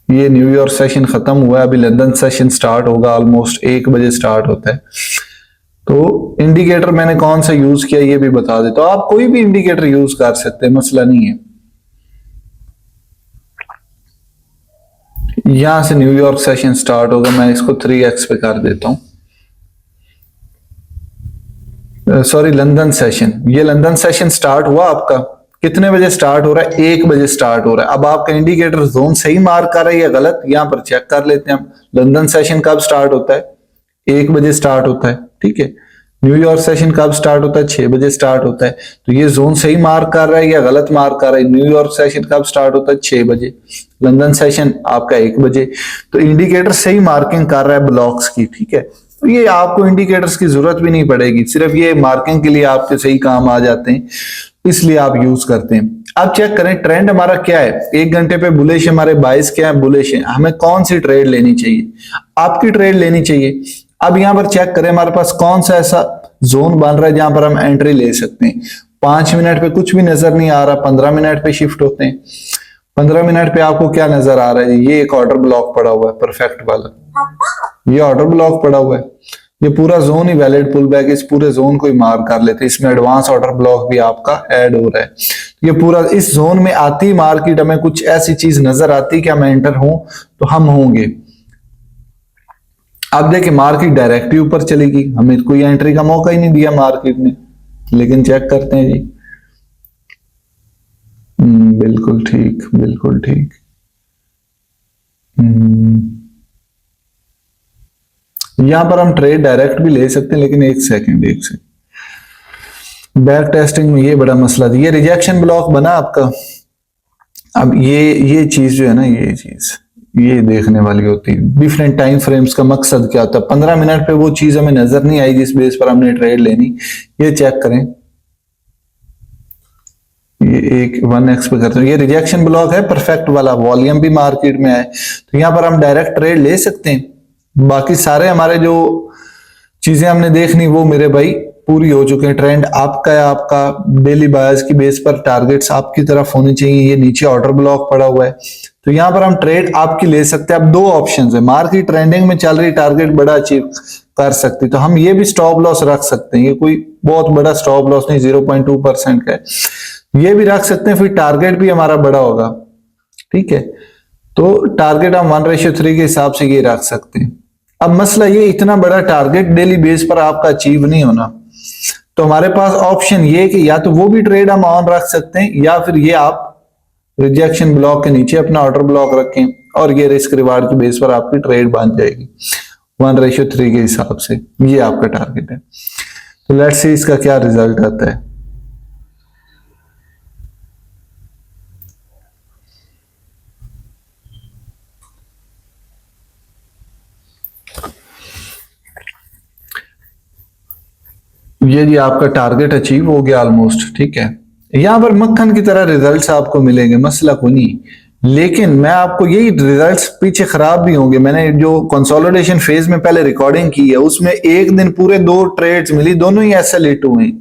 ये न्यूयॉर्क सेशन खत्म हुआ है, अभी लंदन सेशन स्टार्ट होगा, ऑलमोस्ट 1 बजे स्टार्ट होता है। तो इंडिकेटर मैंने कौन सा यूज किया ये भी बता देता हूं। आप कोई भी इंडिकेटर यूज कर सकते हैं, मसला नहीं है। यहां से न्यूयॉर्क सेशन स्टार्ट होगा, मैं इसको 3x पे कर देता हूं। सॉरी, लंदन सेशन, ये लंदन सेशन स्टार्ट हुआ आपका कितने बजे स्टार्ट हो रहा है, 1 बजे स्टार्ट हो रहा है। अब आपका इंडिकेटर जोन सही मार्क कर रहा है या गलत, यहां पर चेक कर लेते हैं हम। लंदन सेशन कब स्टार्ट होता है, 1 बजे स्टार्ट होता है, ठीक है। न्यूयॉर्क सेशन कब स्टार्ट होता है, 6 बजे स्टार्ट होता है। तो ये जोन सही मार्क कर रहा है या गलत मार्क कर रहा है। न्यूयॉर्क सेशन कब स्टार्ट होता है, 6 बजे। लंदन सेशन आपका 1 बजे। तो इंडिकेटर सही मार्किंग कर रहा है ब्लॉक्स की, ठीक है। तो ये आपको इंडिकेटर्स की जरूरत भी नहीं पड़ेगी, सिर्फ ये मार्किंग के लिए आपके सही काम आ जाते हैं, इसलिए आप यूज करते हैं। अब चेक करें ट्रेंड हमारा क्या है, 1 घंटे पे बुलिश, हमारे बायस क्या है, बुलिश है। हमें कौन सी ट्रेड लेनी चाहिए, आपकी ट्रेड लेनी चाहिए। अब यहां पर चेक करें हमारे पास कौन सा ऐसा जोन बन रहा है जहां पर हम एंट्री ले सकते हैं। 5 मिनट पे कुछ भी नजर नहीं आ रहा, 15 मिनट पे शिफ्ट होते हैं। 15 मिनट पे आपको क्या नजर आ रहा है? ये एक ऑर्डर ब्लॉक पड़ा हुआ है परफेक्ट वाला, ये ऑर्डर ब्लॉक पड़ा हुआ है। ये पूरा जोन ही वैलिड पुल बैक, इस पूरे जोन को ही मार्क कर लेते हैं। इसमें एडवांस ऑर्डर ब्लॉक भी आपका ऐड हो रहा है। ये पूरा इस जोन में आती मार्केट, हमें कुछ ऐसी चीज नजर आती कि हम एंटर हों तो हम होंगे। अब देखिए मार्केट डायरेक्टली ऊपर चलेगी, हमें कोई एंट्री का मौका ही नहीं दिया मार्केट ने। लेकिन चेक करते हैं जी, बिल्कुल ठीक, बिल्कुल ठीक। यहां पर हम ट्रेड डायरेक्ट भी ले सकते हैं, लेकिन एक सेकंड बैक टेस्टिंग में ये बड़ा मसला था। ये रिजेक्शन ब्लॉक बना आपका। अब ये चीज जो है ना, ये चीज ये देखने वाली होती है। डिफरेंट टाइम फ्रेम्स का मकसद क्या होता है? 15 मिनट पे वो चीज हमें नजर नहीं आई जिस बेस पर हमने ट्रेड लेनी। ये चेक करें, ये एक 1x पे करते हैं। ये रिजेक्शन ब्लॉक है परफेक्ट वाला, वॉल्यूम भी मार्केट में है, तो यहां पर हम डायरेक्ट ट्रेड ले सकते हैं। बाकी सारे हमारे जो चीजें हमने देखनी वो मेरे भाई पूरी हो चुके हैं। ट्रेंड आपका है, आपका डेली बायर्स की बेस पर टारगेट्स आपकी तरफ होनी चाहिए। ये नीचे ऑर्डर ब्लॉक पड़ा हुआ है, तो यहां पर हम ट्रेड आपकी ले सकते हैं। अब दो ऑप्शन है, मार्केट ट्रेंडिंग में चल रही, टारगेट बड़ा अचीव कर सकती, तो हम ये भी स्टॉप लॉस रख सकते हैं। ये कोई बहुत बड़ा स्टॉप लॉस नहीं, 0.2% का है, ये भी रख सकते हैं। फिर टारगेट भी हमारा बड़ा होगा, ठीक है। तो टारगेट हम 1:3 के हिसाब से ये रख सकते हैं। अब मसला ये, इतना बड़ा टारगेट डेली बेस पर आपका अचीव नहीं होना, तो हमारे पास ऑप्शन ये कि या तो वो भी ट्रेड हम ऑन रख सकते हैं, या फिर ये आप रिजेक्शन ब्लॉक के नीचे अपना ऑर्डर ब्लॉक रखें और ये रिस्क रिवार्ड की बेस पर आपकी ट्रेड बन जाएगी 1:3 के हिसाब से। ये आपका टारगेट है। तो लेट्स सी इसका क्या रिजल्ट आता है। ये जी आपका टारगेट अचीव हो गया ऑलमोस्ट, ठीक है। यहां पर मक्खन की तरह रिजल्ट्स आपको मिलेंगे, मसला को नहीं। लेकिन मैं आपको यही रिजल्ट्स पीछे खराब भी होंगे। मैंने जो कंसोलिडेशन फेज में पहले रिकॉर्डिंग की है, उसमें एक दिन पूरे 2 ट्रेड्स मिली, दोनों ही SL हुए।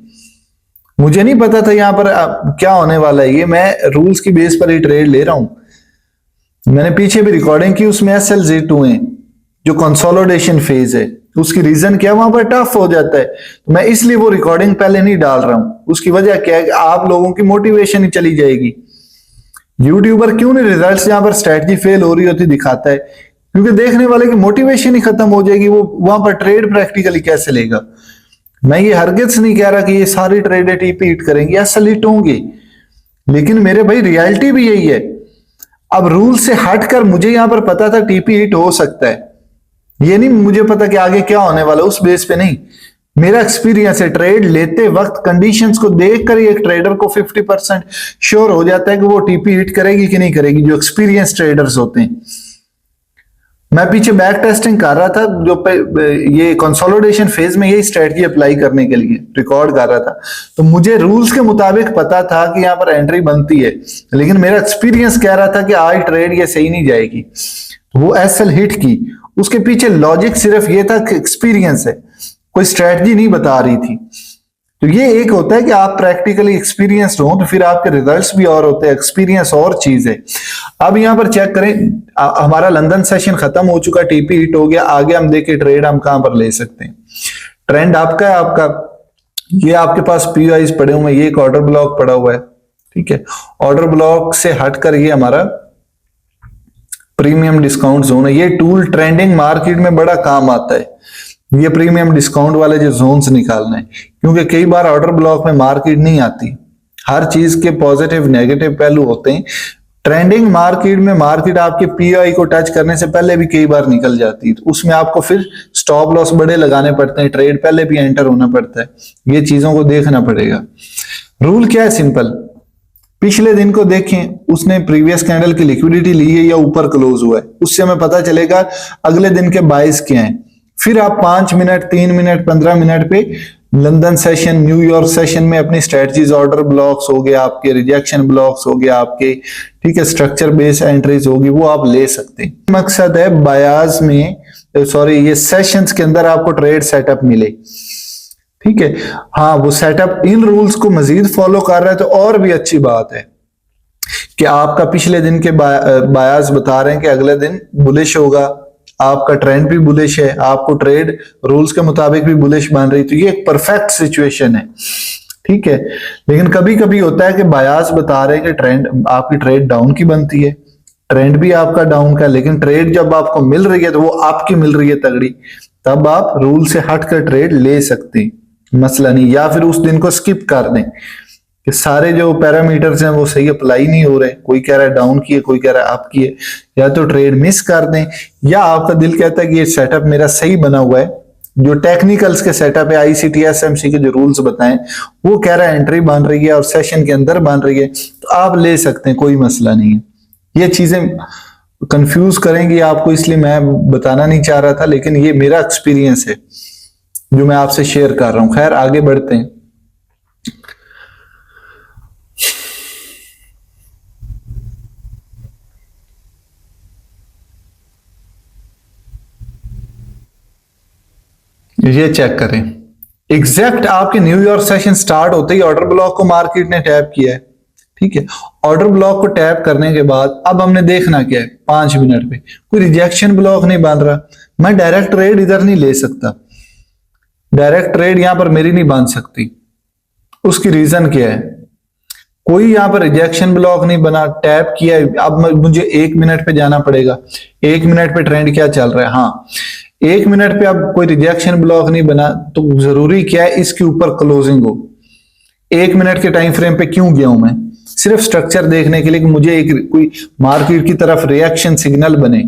मुझे नहीं पता था यहां पर क्या होने वाला है। ये मैं रूल्स की बेस पर ही ट्रेड ले रहा हूं। मैंने पीछे भी रिकॉर्डिंग की, उसमें SL हुए जो कंसोलिडेशन फेज है। उसकी रीजन क्या, वहां पर टफ हो जाता है, तो मैं इसलिए वो रिकॉर्डिंग पहले नहीं डाल रहा हूं। उसकी वजह क्या है कि आप लोगों की मोटिवेशन ही चली जाएगी। यूट्यूबर क्यों नहीं रिजल्ट्स जहां पर स्ट्रेटजी फेल हो रही होती दिखाता है? क्योंकि देखने वाले की मोटिवेशन ही खत्म हो जाएगी, वो वहां पर ट्रेड प्रैक्टिकली कैसे लेगा। मैं ये हरगिज नहीं कह रहा कि ये सारी ट्रेडें TP हिट करेंगी, ऐसा हिट होंगे, लेकिन मेरे भाई रियलिटी भी यही है। अब रूल से हटकर मुझे यहां पर पता था TP हिट हो सकता है, ये नहीं मुझे पता कि आगे क्या होने वाला, उस बेस पे नहीं। मेरा एक्सपीरियंस है, ट्रेड लेते वक्त कंडीशंस को देखकर ही एक ट्रेडर को 50% श्योर हो जाता है कि वो TP हिट करेगी कि नहीं करेगी, जो एक्सपीरियंस ट्रेडर्स होते हैं। मैं पीछे बैक टेस्टिंग कर रहा था, जो ये कंसोलिडेशन फेज में यही स्ट्रेटजी अप्लाई करने के लिए रिकॉर्ड कर रहा था, तो मुझे रूल्स के मुताबिक पता था कि यहां पर एंट्री बनती है, लेकिन मेरा एक्सपीरियंस कह रहा था कि आज ट्रेड ये सही नहीं जाएगी, तो वो SL हिट की। उसके पीछे लॉजिक सिर्फ ये था कि एक्सपीरियंस है, कोई स्ट्रेटजी नहीं बता रही थी। तो ये एक होता है कि आप प्रैक्टिकली एक्सपीरियंस्ड हो तो फिर आपके रिजल्ट्स भी और होते हैं, एक्सपीरियंस और चीज है। अब यहां पर चेक करें, हमारा लंदन सेशन खत्म हो चुका, TP हिट हो गया। आगे हम देखें ट्रेड हम कहां पर ले सकते हैं। ट्रेंड आपका है, आपका ये आपके पास POIs पड़े हुए हैं, ये एक ऑर्डर ब्लॉक पड़ा हुआ है, ठीक है। ऑर्डर ब्लॉक से हटकर ये हमारा प्रीमियम डिस्काउंट जोन है। ये टूल ट्रेंडिंग मार्केट में बड़ा काम आता है, ये प्रीमियम डिस्काउंट वाले जो जोन्स निकालने हैं, क्योंकि कई बार ऑर्डर ब्लॉक में मार्केट नहीं आती। हर चीज के पॉजिटिव नेगेटिव पहलू होते हैं। ट्रेंडिंग मार्केट में मार्केट आपके POI को टच करने से पहले भी कई बार निकल जाती है, तो उसमें आपको फिर स्टॉप लॉस बड़े लगाने पड़ते हैं, ट्रेड पहले भी एंटर होना पड़ता है। ये चीजों को देखना पड़ेगा। रूल क्या है, सिंपल। पिछले दिन को देखें, उसने प्रीवियस कैंडल की लिक्विडिटी ली है या ऊपर क्लोज हुआ है, उससे हमें पता चलेगा अगले दिन के बाइस क्या हैं। फिर आप 5 मिनट, 3 मिनट, 15 मिनट पे लंदन सेशन, न्यूयॉर्क सेशन में अपनी स्ट्रेटजीज, ऑर्डर ब्लॉक्स हो गए आपके, रिजेक्शन ब्लॉक्स हो गए आपके, ठीक है, स्ट्रक्चर बेस एंट्रीज होगी, वो आप ले सकते हैं। मकसद है बयाज में, सॉरी, ये सेशंस के अंदर आपको ट्रेड सेटअप मिले, ठीक है। हाँ, वो सेटअप इन रूल्स को मजीद फॉलो कर रहा है तो और भी अच्छी बात है, कि आपका पिछले दिन के बायास बता रहे हैं कि अगले दिन बुलिश होगा, आपका ट्रेंड भी बुलिश है, आपको ट्रेड रूल्स के मुताबिक भी बुलिश बन रही, तो ये एक परफेक्ट सिचुएशन है, ठीक है। लेकिन कभी कभी होता है कि बायास बता रहे हैं कि ट्रेंड, आपकी ट्रेड डाउन की बनती है, ट्रेंड भी आपका डाउन का, लेकिन ट्रेड जब आपको मिल रही है तो वो आपकी मिल रही है तगड़ी, तब आप रूल से हटकर ट्रेड ले सकते हैं, मसला नहीं। या फिर उस दिन को स्किप कर दें कि सारे जो पैरामीटर्स हैं वो सही अप्लाई नहीं हो रहे, कोई कह रहा है डाउन की है, कोई कह रहा है अप की है, या तो ट्रेड मिस कर दें, या आपका दिल कहता है कि ये सेटअप मेरा सही बना हुआ है, जो टेक्निकल्स के सेटअप है, आईसीटी एसएमसी के जो रूल्स बताएं वो कह रहा है एंट्री बन रही है और सेशन के अंदर बन रही है, तो आप ले सकते हैं, कोई मसला नहीं है। ये चीजें कंफ्यूज करेंगी आपको, इसलिए मैं बताना नहीं चाह रहा था, लेकिन ये मेरा एक्सपीरियंस है जो मैं आपसे शेयर कर रहा हूं। खैर आगे बढ़ते हैं। ये चेक करें, एग्जैक्ट आपके न्यूयॉर्क सेशन स्टार्ट होते ही ऑर्डर ब्लॉक को मार्केट ने टैप किया है, ठीक है। ऑर्डर ब्लॉक को टैप करने के बाद अब हमने देखना क्या है, 5 मिनट पे कोई रिजेक्शन ब्लॉक नहीं बन रहा, मैं डायरेक्ट ट्रेड इधर नहीं ले सकता, डायरेक्ट ट्रेड यहां पर मेरी नहीं बन सकती। उसकी रीजन क्या है, कोई यहां पर रिजेक्शन ब्लॉक नहीं बना, टैप किया, अब मुझे 1 मिनट पे जाना पड़ेगा, 1 मिनट पे ट्रेंड क्या चल रहा है, हाँ 1 मिनट पे अब कोई रिजेक्शन ब्लॉक नहीं बना, तो जरूरी क्या है इसके ऊपर क्लोजिंग हो। 1 मिनट के टाइम फ्रेम पे क्यों गया हूं मैं, सिर्फ स्ट्रक्चर देखने के लिए कि मुझे एक कोई मार्केट की तरफ रिएक्शन सिग्नल बने,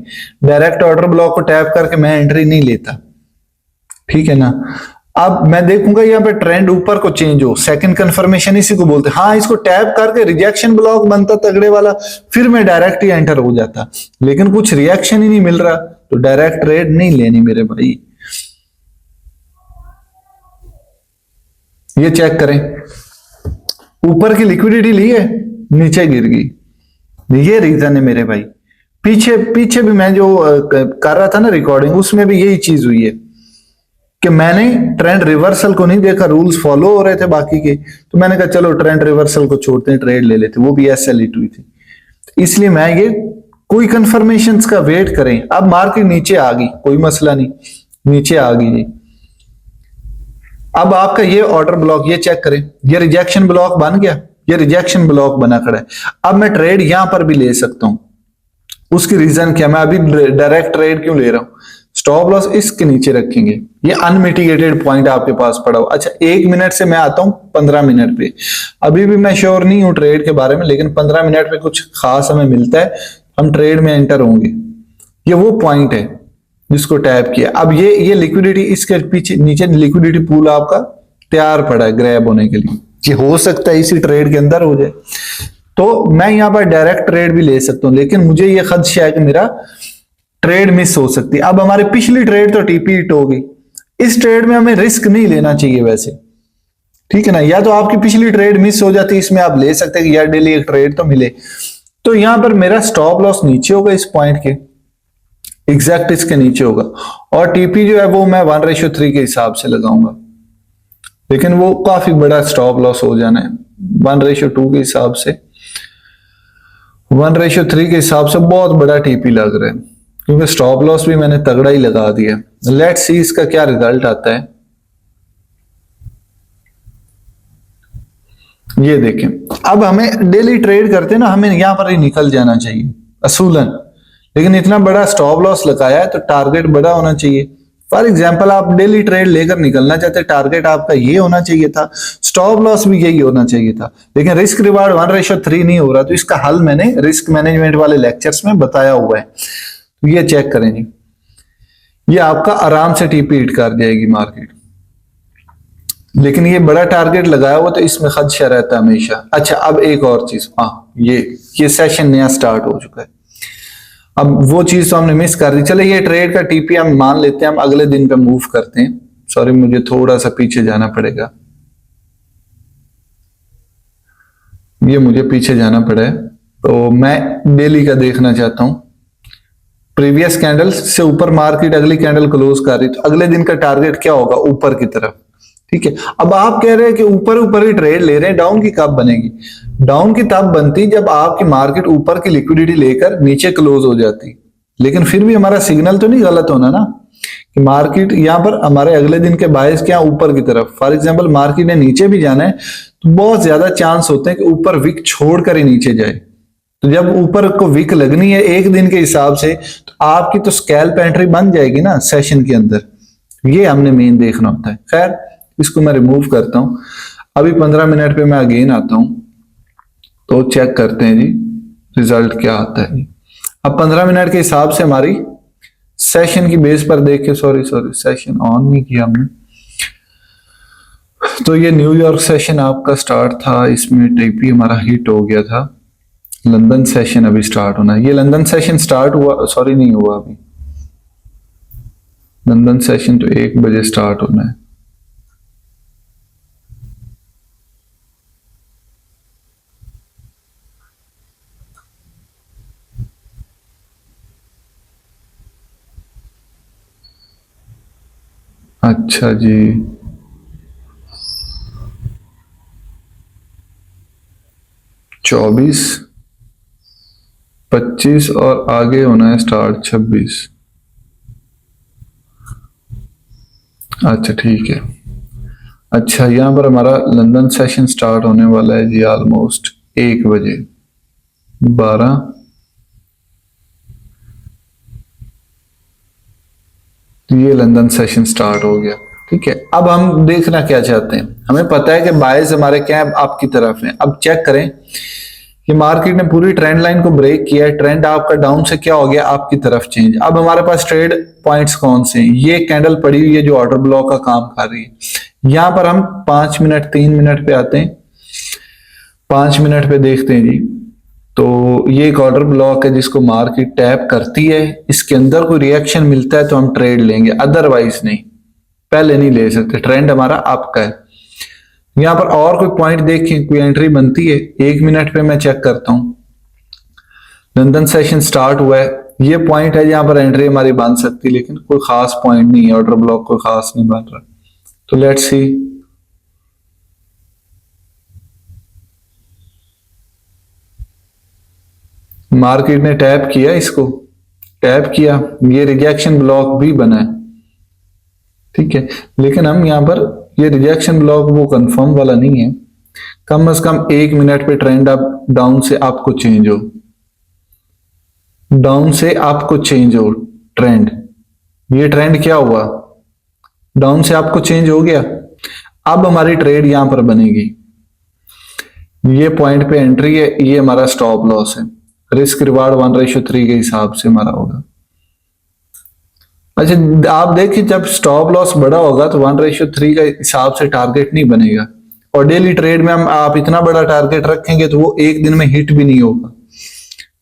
डायरेक्ट ऑर्डर ब्लॉक को टैप करके मैं एंट्री नहीं लेता, ठीक है ना। अब मैं देखूंगा यहाँ पे ट्रेंड ऊपर को चेंज हो, सेकंड कंफर्मेशन इसी को बोलते हैं, हाँ इसको टैप करके रिजेक्शन ब्लॉक बनता तगड़े वाला, फिर मैं डायरेक्ट ही एंटर हो जाता, लेकिन कुछ रिएक्शन ही नहीं मिल रहा, तो डायरेक्ट ट्रेड नहीं लेनी मेरे भाई। ये चेक करें, ऊपर की लिक्विडिटी ली है, नीचे गिर गई, ये रीजन है मेरे भाई। पीछे पीछे भी मैं जो कर रहा था ना रिकॉर्डिंग, उसमें भी यही चीज हुई है कि मैंने ट्रेंड रिवर्सल को नहीं देखा, रूल्स फॉलो हो रहे थे बाकी के, तो मैंने कहा चलो ट्रेंड रिवर्सल को छोड़ते हैं, ट्रेड ले लेते, वो भी एसएल हिट हुई थी, इसलिए मैं ये कोई कंफर्मेशन का वेट करें। अब मार्केट नीचे आ गई, कोई मसला नहीं, नीचे आ गई जी। अब आपका ये ऑर्डर ब्लॉक, ये चेक करें, ये रिजेक्शन ब्लॉक बन गया, ये रिजेक्शन ब्लॉक बना खड़ा है। अब मैं ट्रेड यहां पर भी ले सकता हूं, उसकी रीजन क्या, मैं अभी डायरेक्ट ट्रेड क्यों ले रहा हूं, स्टॉप लॉस इसके नीचे रखेंगे, ये अनमिटिगेटेड पॉइंट आपके पास पड़ा हो। अच्छा 1 मिनट से मैं आता हूं 15 मिनट पे, अभी भी मैं श्योर नहीं हूं ट्रेड के बारे में, लेकिन 15 मिनट में कुछ खास हमें मिलता है, हम ट्रेड में एंटर होंगे। ये वो पॉइंट है जिसको टैप किया। अब ये लिक्विडिटी, इसके पीछे नीचे लिक्विडिटी पूल आपका तैयार पड़ा है ग्रैब होने के लिए, ये हो सकता है इसी ट्रेड के अंदर हो जाए, तो मैं यहां पर डायरेक्ट ट्रेड भी ले सकता हूं, लेकिन मुझे ये खदशा है कि मेरा ट्रेड मिस हो सकती है। अब हमारी पिछली ट्रेड तो टीपी हिट हो गई, इस ट्रेड में हमें रिस्क नहीं लेना चाहिए वैसे, ठीक है ना। या तो आपकी पिछली ट्रेड मिस हो जाती, इसमें आप ले सकते हैं कि यार डेली एक ट्रेड तो मिले, तो यहां पर मेरा स्टॉप लॉस नीचे होगा इस पॉइंट के, एग्जैक्ट इसके नीचे होगा, और टीपी जो है वो मैं 1:3 के हिसाब से लगाऊंगा, लेकिन वो काफी बड़ा स्टॉप लॉस हो जाना है 1:2 के हिसाब से, 1:3 के हिसाब से बहुत बड़ा टीपी लग रहा है, क्योंकि स्टॉप लॉस भी मैंने तगड़ा ही लगा दिया। लेट्स सी इसका क्या रिजल्ट आता है। ये देखें, अब हमें डेली ट्रेड करते हैं ना, हमें यहां पर ही निकल जाना चाहिए असूलन, लेकिन इतना बड़ा स्टॉप लॉस लगाया है तो टारगेट बड़ा होना चाहिए। फॉर एग्जाम्पल आप डेली ट्रेड लेकर निकलना चाहते, टारगेट आपका ये होना चाहिए था, स्टॉप लॉस भी यही होना चाहिए था, लेकिन रिस्क रिवार्ड 1:3 नहीं हो रहा, तो इसका हल मैंने रिस्क मैनेजमेंट वाले लेक्चर्स में बताया हुआ है। ये चेक करें जी, ये आपका आराम से टीपी हिट कर जाएगी मार्केट, लेकिन ये बड़ा टारगेट लगाया हुआ तो इसमें खदशा रहता है हमेशा। अच्छा अब एक और चीज, हाँ ये सेशन नया स्टार्ट हो चुका है, अब वो चीज तो हमने मिस कर दी। चले ये ट्रेड का टीपी हम मान लेते हैं, हम अगले दिन पे मूव करते हैं। सॉरी मुझे थोड़ा सा पीछे जाना पड़ेगा, ये मुझे पीछे जाना पड़ा है, तो मैं डेली का देखना चाहता हूं। प्रीवियस कैंडल से ऊपर मार्केट अगली कैंडल क्लोज कर रही, तो अगले दिन का टारगेट क्या होगा, ऊपर की तरफ, ठीक है। अब आप कह रहे हैं कि ऊपर ऊपर ही ट्रेड ले रहे हैं, डाउन की कब बनेगी? डाउन की तब बनती जब आपकी मार्केट ऊपर की लिक्विडिटी लेकर नीचे क्लोज हो जाती। लेकिन फिर भी हमारा सिग्नल तो नहीं गलत होना ना कि मार्केट यहाँ पर हमारे अगले दिन के बायस क्या ऊपर की तरफ। फॉर एग्जांपल मार्केट ने नीचे भी जाना है तो बहुत ज्यादा चांस होते हैं कि ऊपर विक छोड़कर ही नीचे जाए। तो जब ऊपर को विक लगनी है एक दिन के हिसाब से तो आपकी तो स्कैल्प एंट्री बन जाएगी ना सेशन के अंदर। ये हमने मेन देखना होता है। खैर इसको मैं रिमूव करता हूं। अभी 15 मिनट पे मैं अगेन आता हूं तो चेक करते हैं जी रिजल्ट क्या आता है जी। अब 15 मिनट के हिसाब से हमारी सेशन की बेस पर देख के सॉरी सेशन ऑन नहीं किया हमने। तो ये न्यूयॉर्क सेशन आपका स्टार्ट था, इसमें टीपी हमारा हिट हो गया था। लंदन सेशन अभी स्टार्ट होना है। ये लंदन सेशन स्टार्ट हुआ, सॉरी नहीं हुआ अभी। लंदन सेशन तो 1 बजे स्टार्ट होना है। अच्छा जी, 24, 25 और आगे होना है स्टार्ट 26। अच्छा ठीक है। अच्छा यहां पर हमारा लंदन सेशन स्टार्ट होने वाला है जी ऑलमोस्ट 1 बजे 12। तो ये लंदन सेशन स्टार्ट हो गया। ठीक है, अब हम देखना क्या चाहते हैं। हमें पता है कि बायर्स हमारे क्या है, आपकी तरफ है। अब चेक करें कि मार्केट ने पूरी ट्रेंड लाइन को ब्रेक किया है। ट्रेंड आपका डाउन से क्या हो गया, आपकी तरफ चेंज। अब हमारे पास ट्रेड पॉइंट्स कौन से हैं? ये कैंडल पड़ी हुई है जो ऑर्डर ब्लॉक का काम कर रही है। यहां पर हम 5 मिनट 3 मिनट पे आते हैं। 5 मिनट पे देखते हैं जी। तो ये एक ऑर्डर ब्लॉक है जिसको मार्केट टैप करती है। इसके अंदर कोई रिएक्शन मिलता है तो हम ट्रेड लेंगे, अदरवाइज नहीं, पहले नहीं ले सकते। ट्रेंड हमारा आपका है। यहां पर और कोई पॉइंट देखें, कोई एंट्री बनती है। 1 मिनट पे मैं चेक करता हूं। लंदन सेशन स्टार्ट हुआ है, ये पॉइंट है जहां पर एंट्री हमारी बन सकती है, लेकिन कोई खास पॉइंट नहीं है, ऑर्डर ब्लॉक कोई खास नहीं बन रहा। तो लेट्स सी। मार्केट ने टैप किया, इसको टैप किया, ये रिजेक्शन ब्लॉक भी बना है। ठीक है, लेकिन हम यहां पर ये रिजेक्शन ब्लॉक वो कंफर्म वाला नहीं है। कम से कम 1 मिनट पे ट्रेंड अप डाउन से आपको चेंज हो, डाउन से आपको चेंज हो ट्रेंड। ये ट्रेंड क्या हुआ, डाउन से आपको चेंज हो गया। अब हमारी ट्रेड यहां पर बनेगी। ये पॉइंट पे एंट्री है, ये हमारा स्टॉप लॉस है। रिस्क रिवार्ड 1:3 के हिसाब से हमारा होगा। अच्छा आप देखिए, जब स्टॉप लॉस बड़ा होगा तो 1:3 का हिसाब से टारगेट नहीं बनेगा। और डेली ट्रेड में हम आप इतना बड़ा टारगेट रखेंगे तो वो एक दिन में हिट भी नहीं होगा।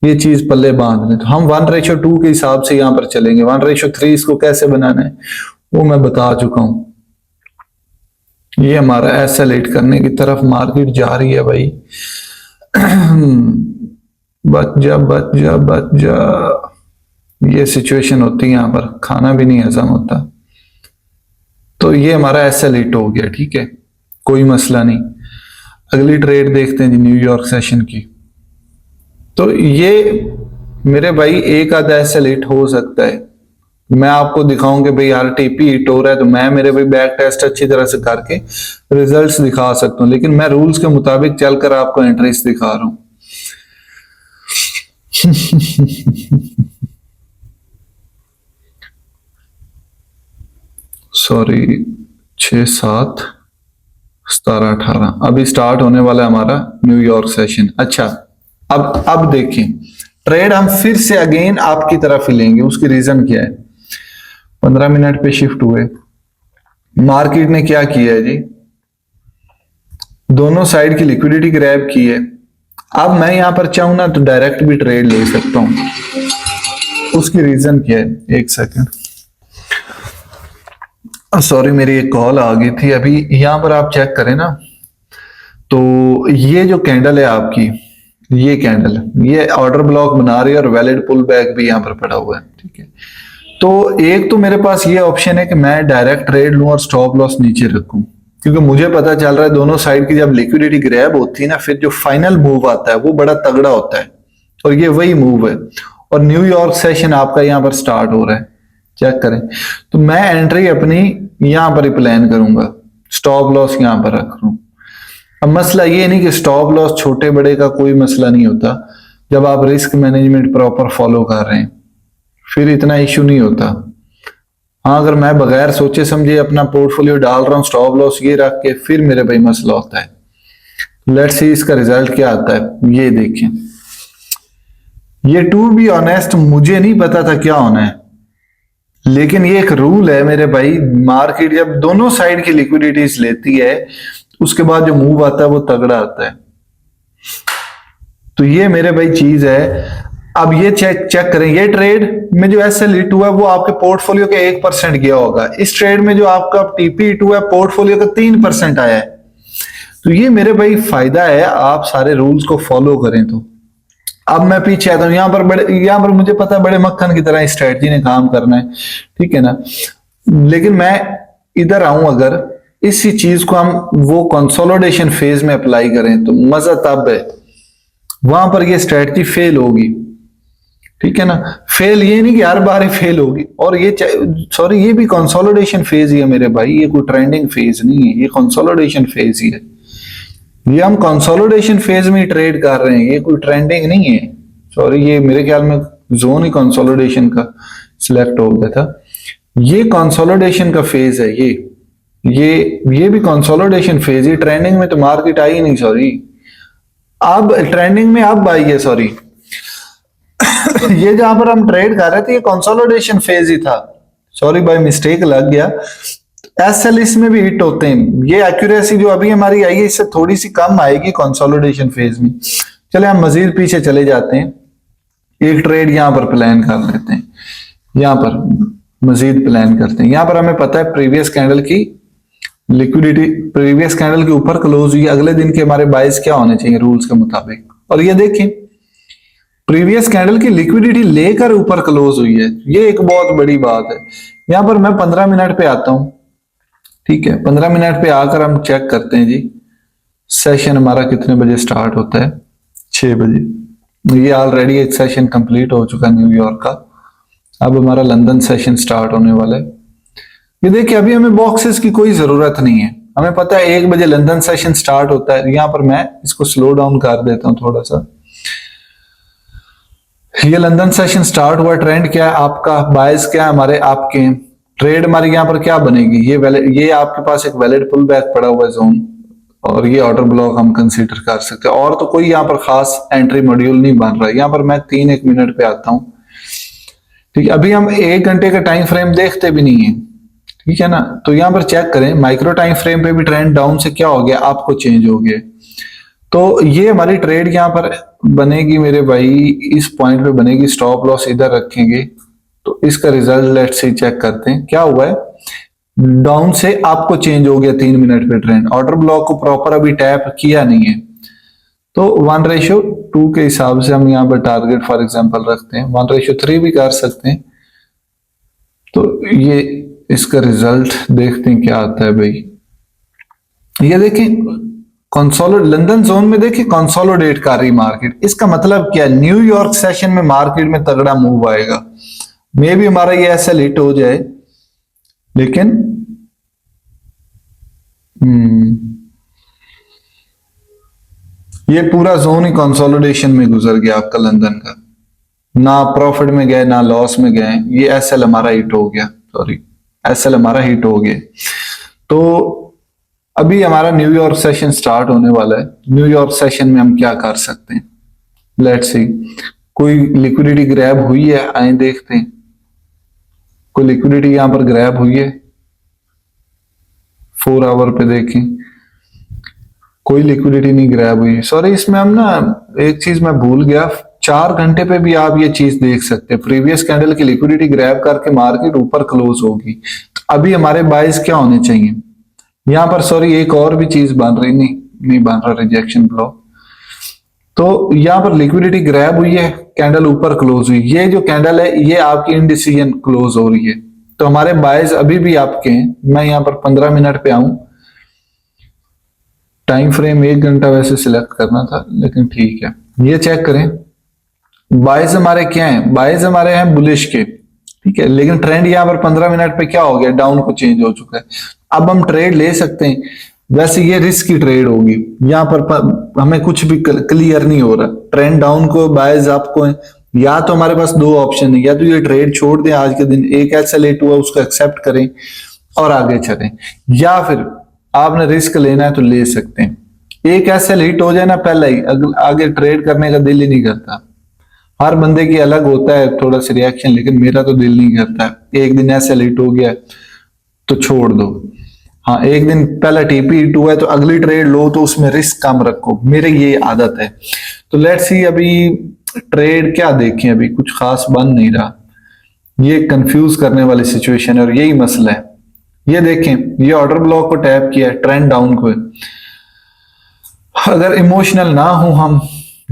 ये चीज पल्ले बांध लें। तो हम 1:2 के हिसाब से यहां पर चलेंगे। 1:3 इसको कैसे बनाना है वो मैं बता चुका हूं। ये हमारा एसेलेट करने की तरफ मार्केट जा रही है भाई। बच जा बच जा बच जा। ये सिचुएशन होती है, यहां पर खाना भी नहीं हजम होता। तो ये हमारा एसेलेट हो गया। ठीक है, कोई मसला नहीं। अगली ट्रेड देखते हैं जी न्यूयॉर्क सेशन की। तो ये मेरे भाई एक आधा एसेलेट हो सकता है। मैं आपको दिखाऊं कि भाई यार टीपी हिट हो रहा है तो मैं मेरे भाई बैक टेस्ट अच्छी तरह से करके रिजल्ट्स दिखा सकता हूं, लेकिन मैं रूल्स के मुताबिक चलकर आपको एंट्रीज दिखा रहा हूं। सॉरी 6 7 17 18 अभी स्टार्ट होने वाला है हमारा न्यूयॉर्क सेशन। अच्छा अब देखें, ट्रेड हम फिर से अगेन आपकी तरफ ही लेंगे। उसकी रीजन क्या है, 15 मिनट पे शिफ्ट हुए। मार्केट ने क्या किया है जी, दोनों साइड की लिक्विडिटी ग्रैब की है। अब मैं यहां पर चाहूं ना तो डायरेक्ट भी ट्रेड ले सकता हूं। उसकी रीजन क्या है, एक सेकंड, सॉरी मेरी एक कॉल आ गई थी अभी। यहां पर आप चेक करें ना, तो ये जो कैंडल है आपकी, ये कैंडल ये ऑर्डर ब्लॉक बना रही है और वैलिड पुल बैक भी यहां पर पड़ा हुआ है। ठीक है, तो एक तो मेरे पास ये ऑप्शन है कि मैं डायरेक्ट ट्रेड लूं और स्टॉप लॉस नीचे रखूं। क्योंकि मुझे पता चल रहा है दोनों साइड की जब लिक्विडिटी ग्रैब होती है ना, फिर जो फाइनल मूव आता है वो बड़ा तगड़ा होता है, और ये वही मूव है। और न्यूयॉर्क सेशन आपका यहाँ पर स्टार्ट हो रहा है, चेक करें। तो मैं एंट्री अपनी यहाँ पर ही प्लान करूंगा, स्टॉप लॉस यहाँ पर रख लूं। अब मसला ये नहीं कि स्टॉप लॉस छोटे बड़े का कोई मसला नहीं होता, जब आप रिस्क मैनेजमेंट प्रॉपर फॉलो कर रहे हैं फिर इतना इश्यू नहीं होता। हाँ, अगर मैं बगैर सोचे समझे अपना पोर्टफोलियो डाल रहा हूँ, स्टॉप लॉस ये रख के, फिर मेरे भाई मसला होता है। लेट्स सी इसका रिजल्ट क्या आता है, ये देखें। ये टू बी ऑनेस्ट मुझे नहीं पता था क्या होना है, लेकिन ये एक रूल है मेरे भाई, मार्केट जब दोनों साइड की लिक्विडिटीज लेती है उसके बाद जो मूव आता है वो तगड़ा आता है। तो ये मेरे भाई चीज है। अब ये चेक करें, ये ट्रेड में जो SL हुआ है वो आपके पोर्टफोलियो के 1% गया होगा। इस ट्रेड में जो आपका TP हुआ है पोर्टफोलियो का 3% आया है। तो ये मेरे भाई फायदा है, आप सारे रूल्स को फॉलो करें। तो अब मैं पीछे आता हूं, यहाँ पर मुझे पता है बड़े मक्खन की तरह स्ट्रेटजी ने काम करना है, ठीक है ना। लेकिन मैं इधर आऊं, अगर इसी चीज को हम वो कंसोलिडेशन फेज में अप्लाई करें तो मजा तब है, वहां पर ये स्ट्रेटजी फेल होगी, ठीक है ना। फेल ये नहीं कि हर बार फेल होगी, और ये सॉरी ये भी कंसोलिडेशन फेज ही है मेरे भाई, ये कोई ट्रेंडिंग फेज नहीं है, ये कंसोलिडेशन फेज ही है। ये हम कंसोलिडेशन फेज में ट्रेड कर रहे हैं, ये कोई ट्रेंडिंग नहीं है। सॉरी, ये मेरे ख्याल में जोन ही कंसोलिडेशन का सिलेक्ट हो गया था। ये कंसोलिडेशन का फेज है, ये भी कंसोलिडेशन फेज है। ट्रेंडिंग में तो मार्केट आई नहीं, सॉरी अब ट्रेंडिंग में अब आई है, सॉरी ये जहां पर हम ट्रेड कर रहे थे ये कंसोलिडेशन फेज ही था, सॉरी बाय मिस्टेक लग गया। SL इसमें भी हिट होते हैं, ये एक्यूरेसी जो अभी हमारी आई है इससे थोड़ी सी कम आएगी कंसोलिडेशन फेज में। चले हम मजीद पीछे चले जाते हैं, एक ट्रेड यहां पर प्लान कर लेते हैं, यहां पर मजीद प्लान करते हैं। यहां पर हमें पता है प्रीवियस कैंडल की लिक्विडिटी प्रीवियस कैंडल के ऊपर क्लोज हुई, अगले दिन के हमारे बाइस क्या होने चाहिए रूल्स के मुताबिक। और ये देखें प्रीवियस कैंडल की लिक्विडिटी लेकर ऊपर क्लोज हुई है, ये एक बहुत बड़ी बात है। यहां पर मैं 15 मिनट पे आता हूं, ठीक है, 15 मिनट पे आकर हम चेक करते हैं जी सेशन हमारा कितने बजे स्टार्ट होता है, 6 बजे। ये ऑलरेडी एक सेशन कंप्लीट हो चुका है न्यूयॉर्क का, अब हमारा लंदन सेशन स्टार्ट होने वाला है। ये देखिए अभी हमें बॉक्सेस की कोई जरूरत नहीं है, हमें पता है 1 बजे लंदन सेशन स्टार्ट होता है। यहां पर मैं इसको स्लो डाउन कर देता हूं थोड़ा सा। ये लंदन सेशन स्टार्ट हुआ, ट्रेंड क्या है आपका, बायस क्या है हमारे, आपके ट्रेड हमारी यहाँ पर क्या बनेगी, ये आपके पास एक वैलिड पुल बैक पड़ा हुआ है जोन, और ये ऑर्डर ब्लॉक हम कंसीडर कर सकते हैं। और तो कोई यहाँ पर खास एंट्री मॉड्यूल नहीं बन रहा है। यहाँ पर मैं 3-1 मिनट पे आता हूँ, ठीक है। अभी हम 1 घंटे का टाइम फ्रेम देखते भी नहीं है, ठीक है ना। तो यहाँ पर चेक करें माइक्रो टाइम फ्रेम पे भी ट्रेंड डाउन से क्या हो गया, आपको चेंज हो गया। तो ये हमारी ट्रेड यहाँ पर बनेगी मेरे भाई, इस पॉइंट पे बनेगी, स्टॉप लॉस इधर रखेंगे। तो इसका रिजल्ट लेट्स से चेक करते हैं क्या हुआ है, डाउन से आपको चेंज हो गया 3 मिनट पे ट्रेंड, ऑर्डर ब्लॉक को प्रॉपर अभी टैप किया नहीं है। तो 1:2 के हिसाब से हम यहाँ पर टारगेट फॉर एग्जांपल रखते हैं, 1:3 भी कर सकते हैं। तो ये इसका रिजल्ट देखते हैं क्या आता है भाई। ये देखें लंदन जोन में देखिए कंसोलिडेट कर रही मार्केट, इसका मतलब क्या, न्यूयॉर्क सेशन में मार्केट में तगड़ा मूव आएगा। मे भी हमारा ये SL हिट हो जाए, लेकिन ये पूरा जोन ही कंसोलिडेशन में गुजर गया आपका लंदन का, ना प्रॉफिट में गए ना लॉस में गए। ये SL हमारा हिट हो गया, सॉरी SL हमारा हिट हो गया। तो अभी हमारा न्यूयॉर्क सेशन स्टार्ट होने वाला है। न्यूयॉर्क सेशन में हम क्या कर सकते हैं, लेट्स सी कोई लिक्विडिटी ग्रैब हुई है, आए देखते हैं। कोई लिक्विडिटी यहां पर ग्रैब हुई है, 4 आवर पे देखें कोई लिक्विडिटी नहीं ग्रैब हुई। सॉरी इसमें हम ना एक चीज मैं भूल गया, 4 घंटे पे भी आप ये चीज देख सकते हैं, प्रीवियस कैंडल की लिक्विडिटी ग्रैब करके मार्केट ऊपर क्लोज होगी। तो अभी हमारे बाइस क्या होने चाहिए यहां पर, सॉरी एक और भी चीज बन रही, नहीं बन रहा, रिजेक्शन ब्लॉक। तो यहां पर लिक्विडिटी ग्रैब हुई है, कैंडल ऊपर क्लोज हुई, ये जो कैंडल है ये आपकी इनडिसीजन क्लोज हो रही है। तो हमारे बाइज अभी भी आपके हैं। मैं यहां पर 15 मिनट पे आऊं, टाइम फ्रेम 1 घंटा वैसे सिलेक्ट करना था, लेकिन ठीक है। ये चेक करें, बाइज हमारे क्या है, बाइज हमारे हैं बुलिश के, ठीक है, लेकिन ट्रेंड यहाँ पर 15 मिनट पे क्या हो गया, डाउन को चेंज हो चुका है। अब हम ट्रेड ले सकते हैं, वैसे ये रिस्क की ट्रेड होगी, यहाँ पर हमें कुछ भी क्लियर नहीं हो रहा, ट्रेंड डाउन को बाइज आपको है। या तो हमारे पास दो ऑप्शन है, या तो ये ट्रेड छोड़ दें आज के दिन, एक SL8 हुआ उसको एक्सेप्ट करें और आगे चलें, या फिर आपने रिस्क लेना है तो ले सकते हैं। एक SL8 हो जाए ना पहले ही, आगे ट्रेड करने का दिल ही नहीं करता। हर बंदे की अलग होता है थोड़ा सा रिएक्शन, लेकिन मेरा तो दिल नहीं करता है। एक दिन SL8 हो गया तो छोड़ दो, हाँ एक दिन पहला TP हिट हुआ है तो अगली ट्रेड लो तो उसमें रिस्क कम रखो, मेरे ये आदत है। तो लेट्स सी अभी ट्रेड क्या देखें, अभी कुछ खास बन नहीं रहा, ये कंफ्यूज करने वाली सिचुएशन है और यही मसला है। ये देखें, ये ऑर्डर ब्लॉक को टैप किया, ट्रेंड डाउन को, अगर इमोशनल ना हो हम,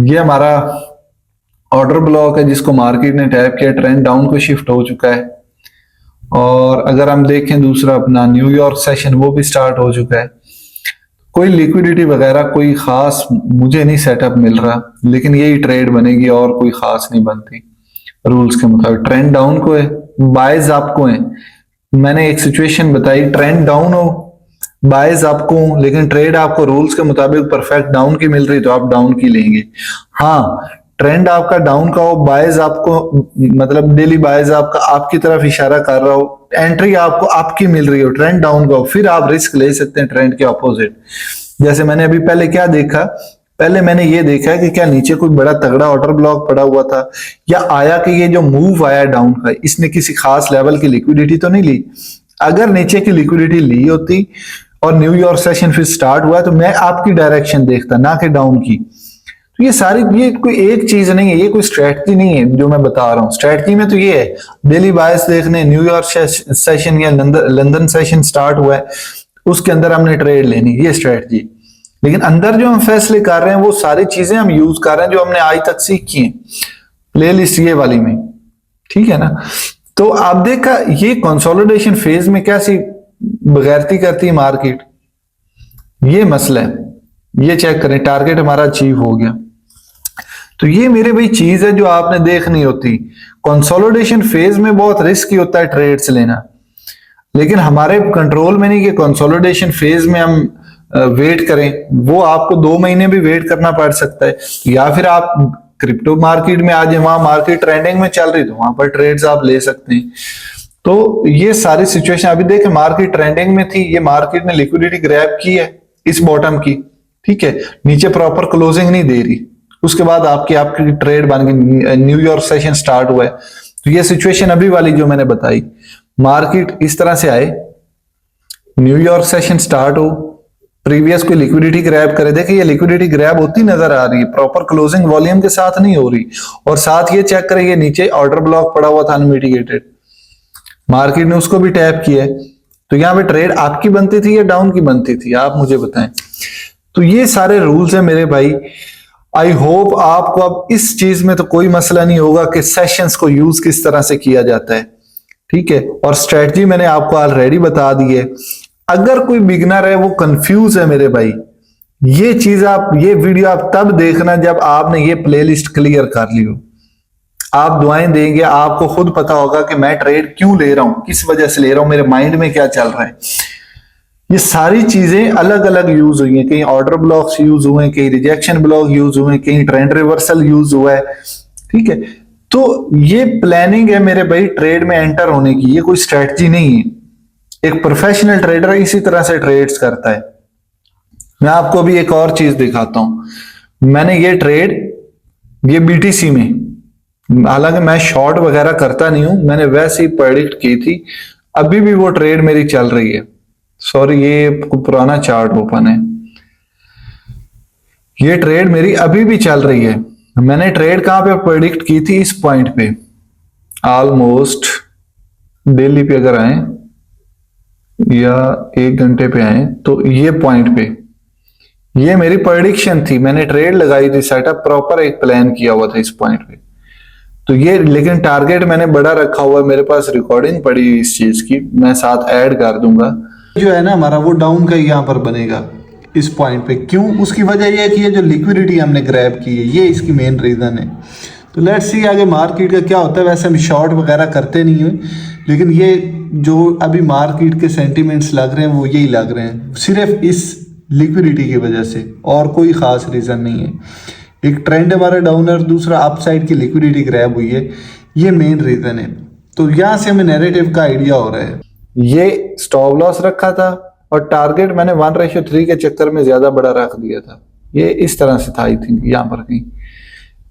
ये हमारा ऑर्डर ब्लॉक है जिसको मार्केट ने टैप किया, ट्रेंड डाउन को शिफ्ट हो चुका है। और अगर हम देखें दूसरा अपना न्यूयॉर्क सेशन, वो भी स्टार्ट हो चुका है। कोई लिक्विडिटी वगैरह कोई खास मुझे नहीं सेटअप मिल रहा, लेकिन यही ट्रेड बनेगी और कोई खास नहीं बनती रूल्स के मुताबिक। ट्रेंड डाउन को है, बाइज आपको है, मैंने एक सिचुएशन बताई, ट्रेंड डाउन हो, बाइज आपको, लेकिन ट्रेड आपको रूल्स के मुताबिक परफेक्ट डाउन की मिल रही तो आप डाउन की लेंगे। हाँ, ट्रेंड आपका डाउन का हो, बाइज आपको मतलब डेली बाइज आपका आपकी तरफ इशारा कर रहा हो, एंट्री आपको आपकी मिल रही हो, ट्रेंड डाउन का हो, फिर आप रिस्क ले सकते हैं ट्रेंड के ऑपोजिट। जैसे मैंने अभी पहले क्या देखा, पहले मैंने ये देखा कि क्या नीचे कोई बड़ा तगड़ा ऑर्डर ब्लॉक पड़ा हुआ था, या आया कि ये जो मूव आया डाउन का, इसने किसी खास लेवल की लिक्विडिटी तो नहीं ली। अगर नीचे की लिक्विडिटी ली होती और न्यूयॉर्क सेशन फिर स्टार्ट हुआ तो मैं आपकी डायरेक्शन देखता, ना कि डाउन की। तो ये सारी, ये कोई एक चीज नहीं है, ये कोई स्ट्रेटजी नहीं है जो मैं बता रहा हूँ। स्ट्रेटजी में तो ये है डेली बायस देखने, न्यूयॉर्क सेशन या लंदन सेशन स्टार्ट हुआ है उसके अंदर हमने ट्रेड लेनी, ये स्ट्रेटजी। लेकिन अंदर जो हम फैसले कर रहे हैं वो सारी चीजें हम यूज कर रहे हैं जो हमने आज तक सीखी है प्लेलिस्ट ये वाली में, ठीक है ना। तो आप देखा ये कंसोलिडेशन फेज में कैसी बगैरती करती है मार्केट, ये मसला है। ये चेक करें, टारगेट हमारा अचीव हो गया। तो ये मेरे भाई चीज है जो आपने देखनी होती। कंसोलिडेशन फेज में बहुत रिस्की होता है ट्रेड्स लेना, लेकिन हमारे कंट्रोल में नहीं कि कंसोलिडेशन फेज में हम वेट करें। वो आपको 2 महीने भी वेट करना पड़ सकता है, या फिर आप क्रिप्टो मार्केट में आज वहां मार्केट ट्रेंडिंग में चल रही तो वहां पर ट्रेड्स आप ले सकते हैं। तो ये सारी सिचुएशन अभी देखें, मार्केट ट्रेंडिंग में थी, ये मार्केट ने लिक्विडिटी ग्रैब की है इस बॉटम की, ठीक है, नीचे प्रॉपर क्लोजिंग नहीं दे रही, उसके बाद आपकी ट्रेड बन गई, न्यूयॉर्क सेशन स्टार्ट हुआ है। तो ये सिचुएशन अभी वाली जो मैंने बताई, मार्केट इस तरह से आए, न्यूयॉर्क सेशन स्टार्ट हो, प्रीवियस कोई लिक्विडिटी ग्रैब करे, देखिए ये लिक्विडिटी ग्रैब होती नजर आ रही है, प्रॉपर क्लोजिंग वॉल्यूम के साथ नहीं हो रही। और साथ ये चेक करें, ये नीचे ऑर्डर ब्लॉक पड़ा हुआ था अनमिटिगेटेड, मार्केट ने उसको भी टैप किया है। तो यहां पे ट्रेड आपकी बनती थी या डाउन की बनती थी, आप मुझे बताएं। तो ये सारे रूल्स है मेरे भाई। आई होप आपको अब इस चीज में तो कोई मसला नहीं होगा कि सेशंस को यूज किस तरह से किया जाता है, ठीक है। और स्ट्रेटजी मैंने आपको ऑलरेडी बता दी है। अगर कोई बिगनर है वो कंफ्यूज है मेरे भाई, ये चीज आप, ये वीडियो आप तब देखना जब आपने ये प्लेलिस्ट क्लियर कर ली हो। आप दुआएं देंगे, आपको खुद पता होगा कि मैं ट्रेड क्यों ले रहा हूं, किस वजह से ले रहा हूं, मेरे माइंड में क्या चल रहा है। ये सारी चीजें अलग अलग यूज हुई हैं, कहीं ऑर्डर ब्लॉक्स यूज हुए, कहीं रिजेक्शन ब्लॉक यूज हुए, कहीं ट्रेंड रिवर्सल यूज हुआ है, ठीक है। तो ये प्लानिंग है मेरे भाई ट्रेड में एंटर होने की, ये कोई स्ट्रेटजी नहीं है। एक प्रोफेशनल ट्रेडर इसी तरह से ट्रेड्स करता है। मैं आपको अभी एक और चीज दिखाता हूं। मैंने ये ट्रेड, ये BTC में, हालांकि मैं शॉर्ट वगैरह करता नहीं हूं, मैंने वैसे ही प्रेडिक्ट की थी, अभी भी वो ट्रेड मेरी चल रही है। सॉरी, ये पुराना चार्ट ओपन है, ये ट्रेड मेरी अभी भी चल रही है। मैंने ट्रेड कहां पे प्रेडिक्ट की थी, इस पॉइंट पे, ऑलमोस्ट डेली पे अगर आए या 1 घंटे पे आए तो ये पॉइंट पे, ये मेरी प्रेडिक्शन थी, मैंने ट्रेड लगाई थी, सेटअप प्रॉपर एक प्लान किया हुआ था इस पॉइंट पे। तो ये, लेकिन टारगेट मैंने बड़ा रखा हुआ है, मेरे पास रिकॉर्डिंग पड़ी इस चीज की, मैं साथ ऐड कर दूंगा। जो है ना हमारा वो डाउन का यहां पर बनेगा, इस पॉइंट पे। क्यों? उसकी वजह यह है कि ये जो लिक्विडिटी हमने ग्रैब की है ये इसकी मेन रीज़न है। तो लेट्स सी आगे मार्केट का क्या होता है। वैसे हम शॉर्ट वगैरह करते नहीं हुए, लेकिन ये जो अभी मार्केट के सेंटिमेंट्स लग रहे हैं वो यही लग रहे हैं, सिर्फ इस लिक्विडिटी की वजह से, और कोई ख़ास रीज़न नहीं है। एक ट्रेंड हमारा डाउनर, दूसरा अपसाइड की लिक्विडिटी ग्रैब हुई है, ये मेन रीज़न है। तो यहाँ से हमें नैरेटिव का आइडिया हो रहा है। ये स्टॉप लॉस रखा था और टारगेट मैंने 1:3 के चक्कर में ज्यादा बड़ा रख दिया था। ये इस तरह से था, आई थिंक यहाँ पर कहीं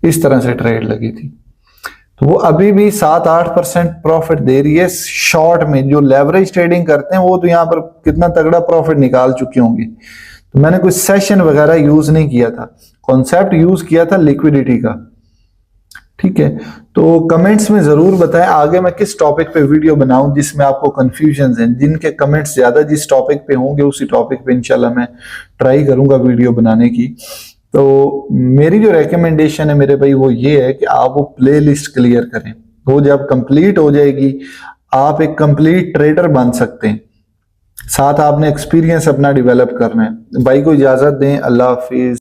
इस तरह से ट्रेड लगी थी। तो वो अभी भी 7-8% प्रॉफिट दे रही है शॉर्ट में। जो लेवरेज ट्रेडिंग करते हैं वो तो यहाँ पर कितना तगड़ा प्रॉफिट निकाल चुके होंगे। तो मैंने कोई सेशन वगैरह यूज नहीं किया था, कॉन्सेप्ट यूज किया था लिक्विडिटी का। ठीक है, तो कमेंट्स में जरूर बताएं आगे मैं किस टॉपिक पे वीडियो बनाऊं जिसमें आपको कंफ्यूजन हैं। जिनके कमेंट्स ज्यादा जिस टॉपिक पे होंगे उसी टॉपिक पे इंशाल्लाह मैं ट्राई करूंगा वीडियो बनाने की। तो मेरी जो रिकमेंडेशन है मेरे भाई वो ये है कि आप वो प्ले लिस्ट क्लियर करें। वो जब कंप्लीट हो जाएगी आप एक कंप्लीट ट्रेडर बन सकते हैं। साथ आपने एक्सपीरियंस अपना डेवलप करना है। भाई को इजाजत दें, अल्लाह हाफिज।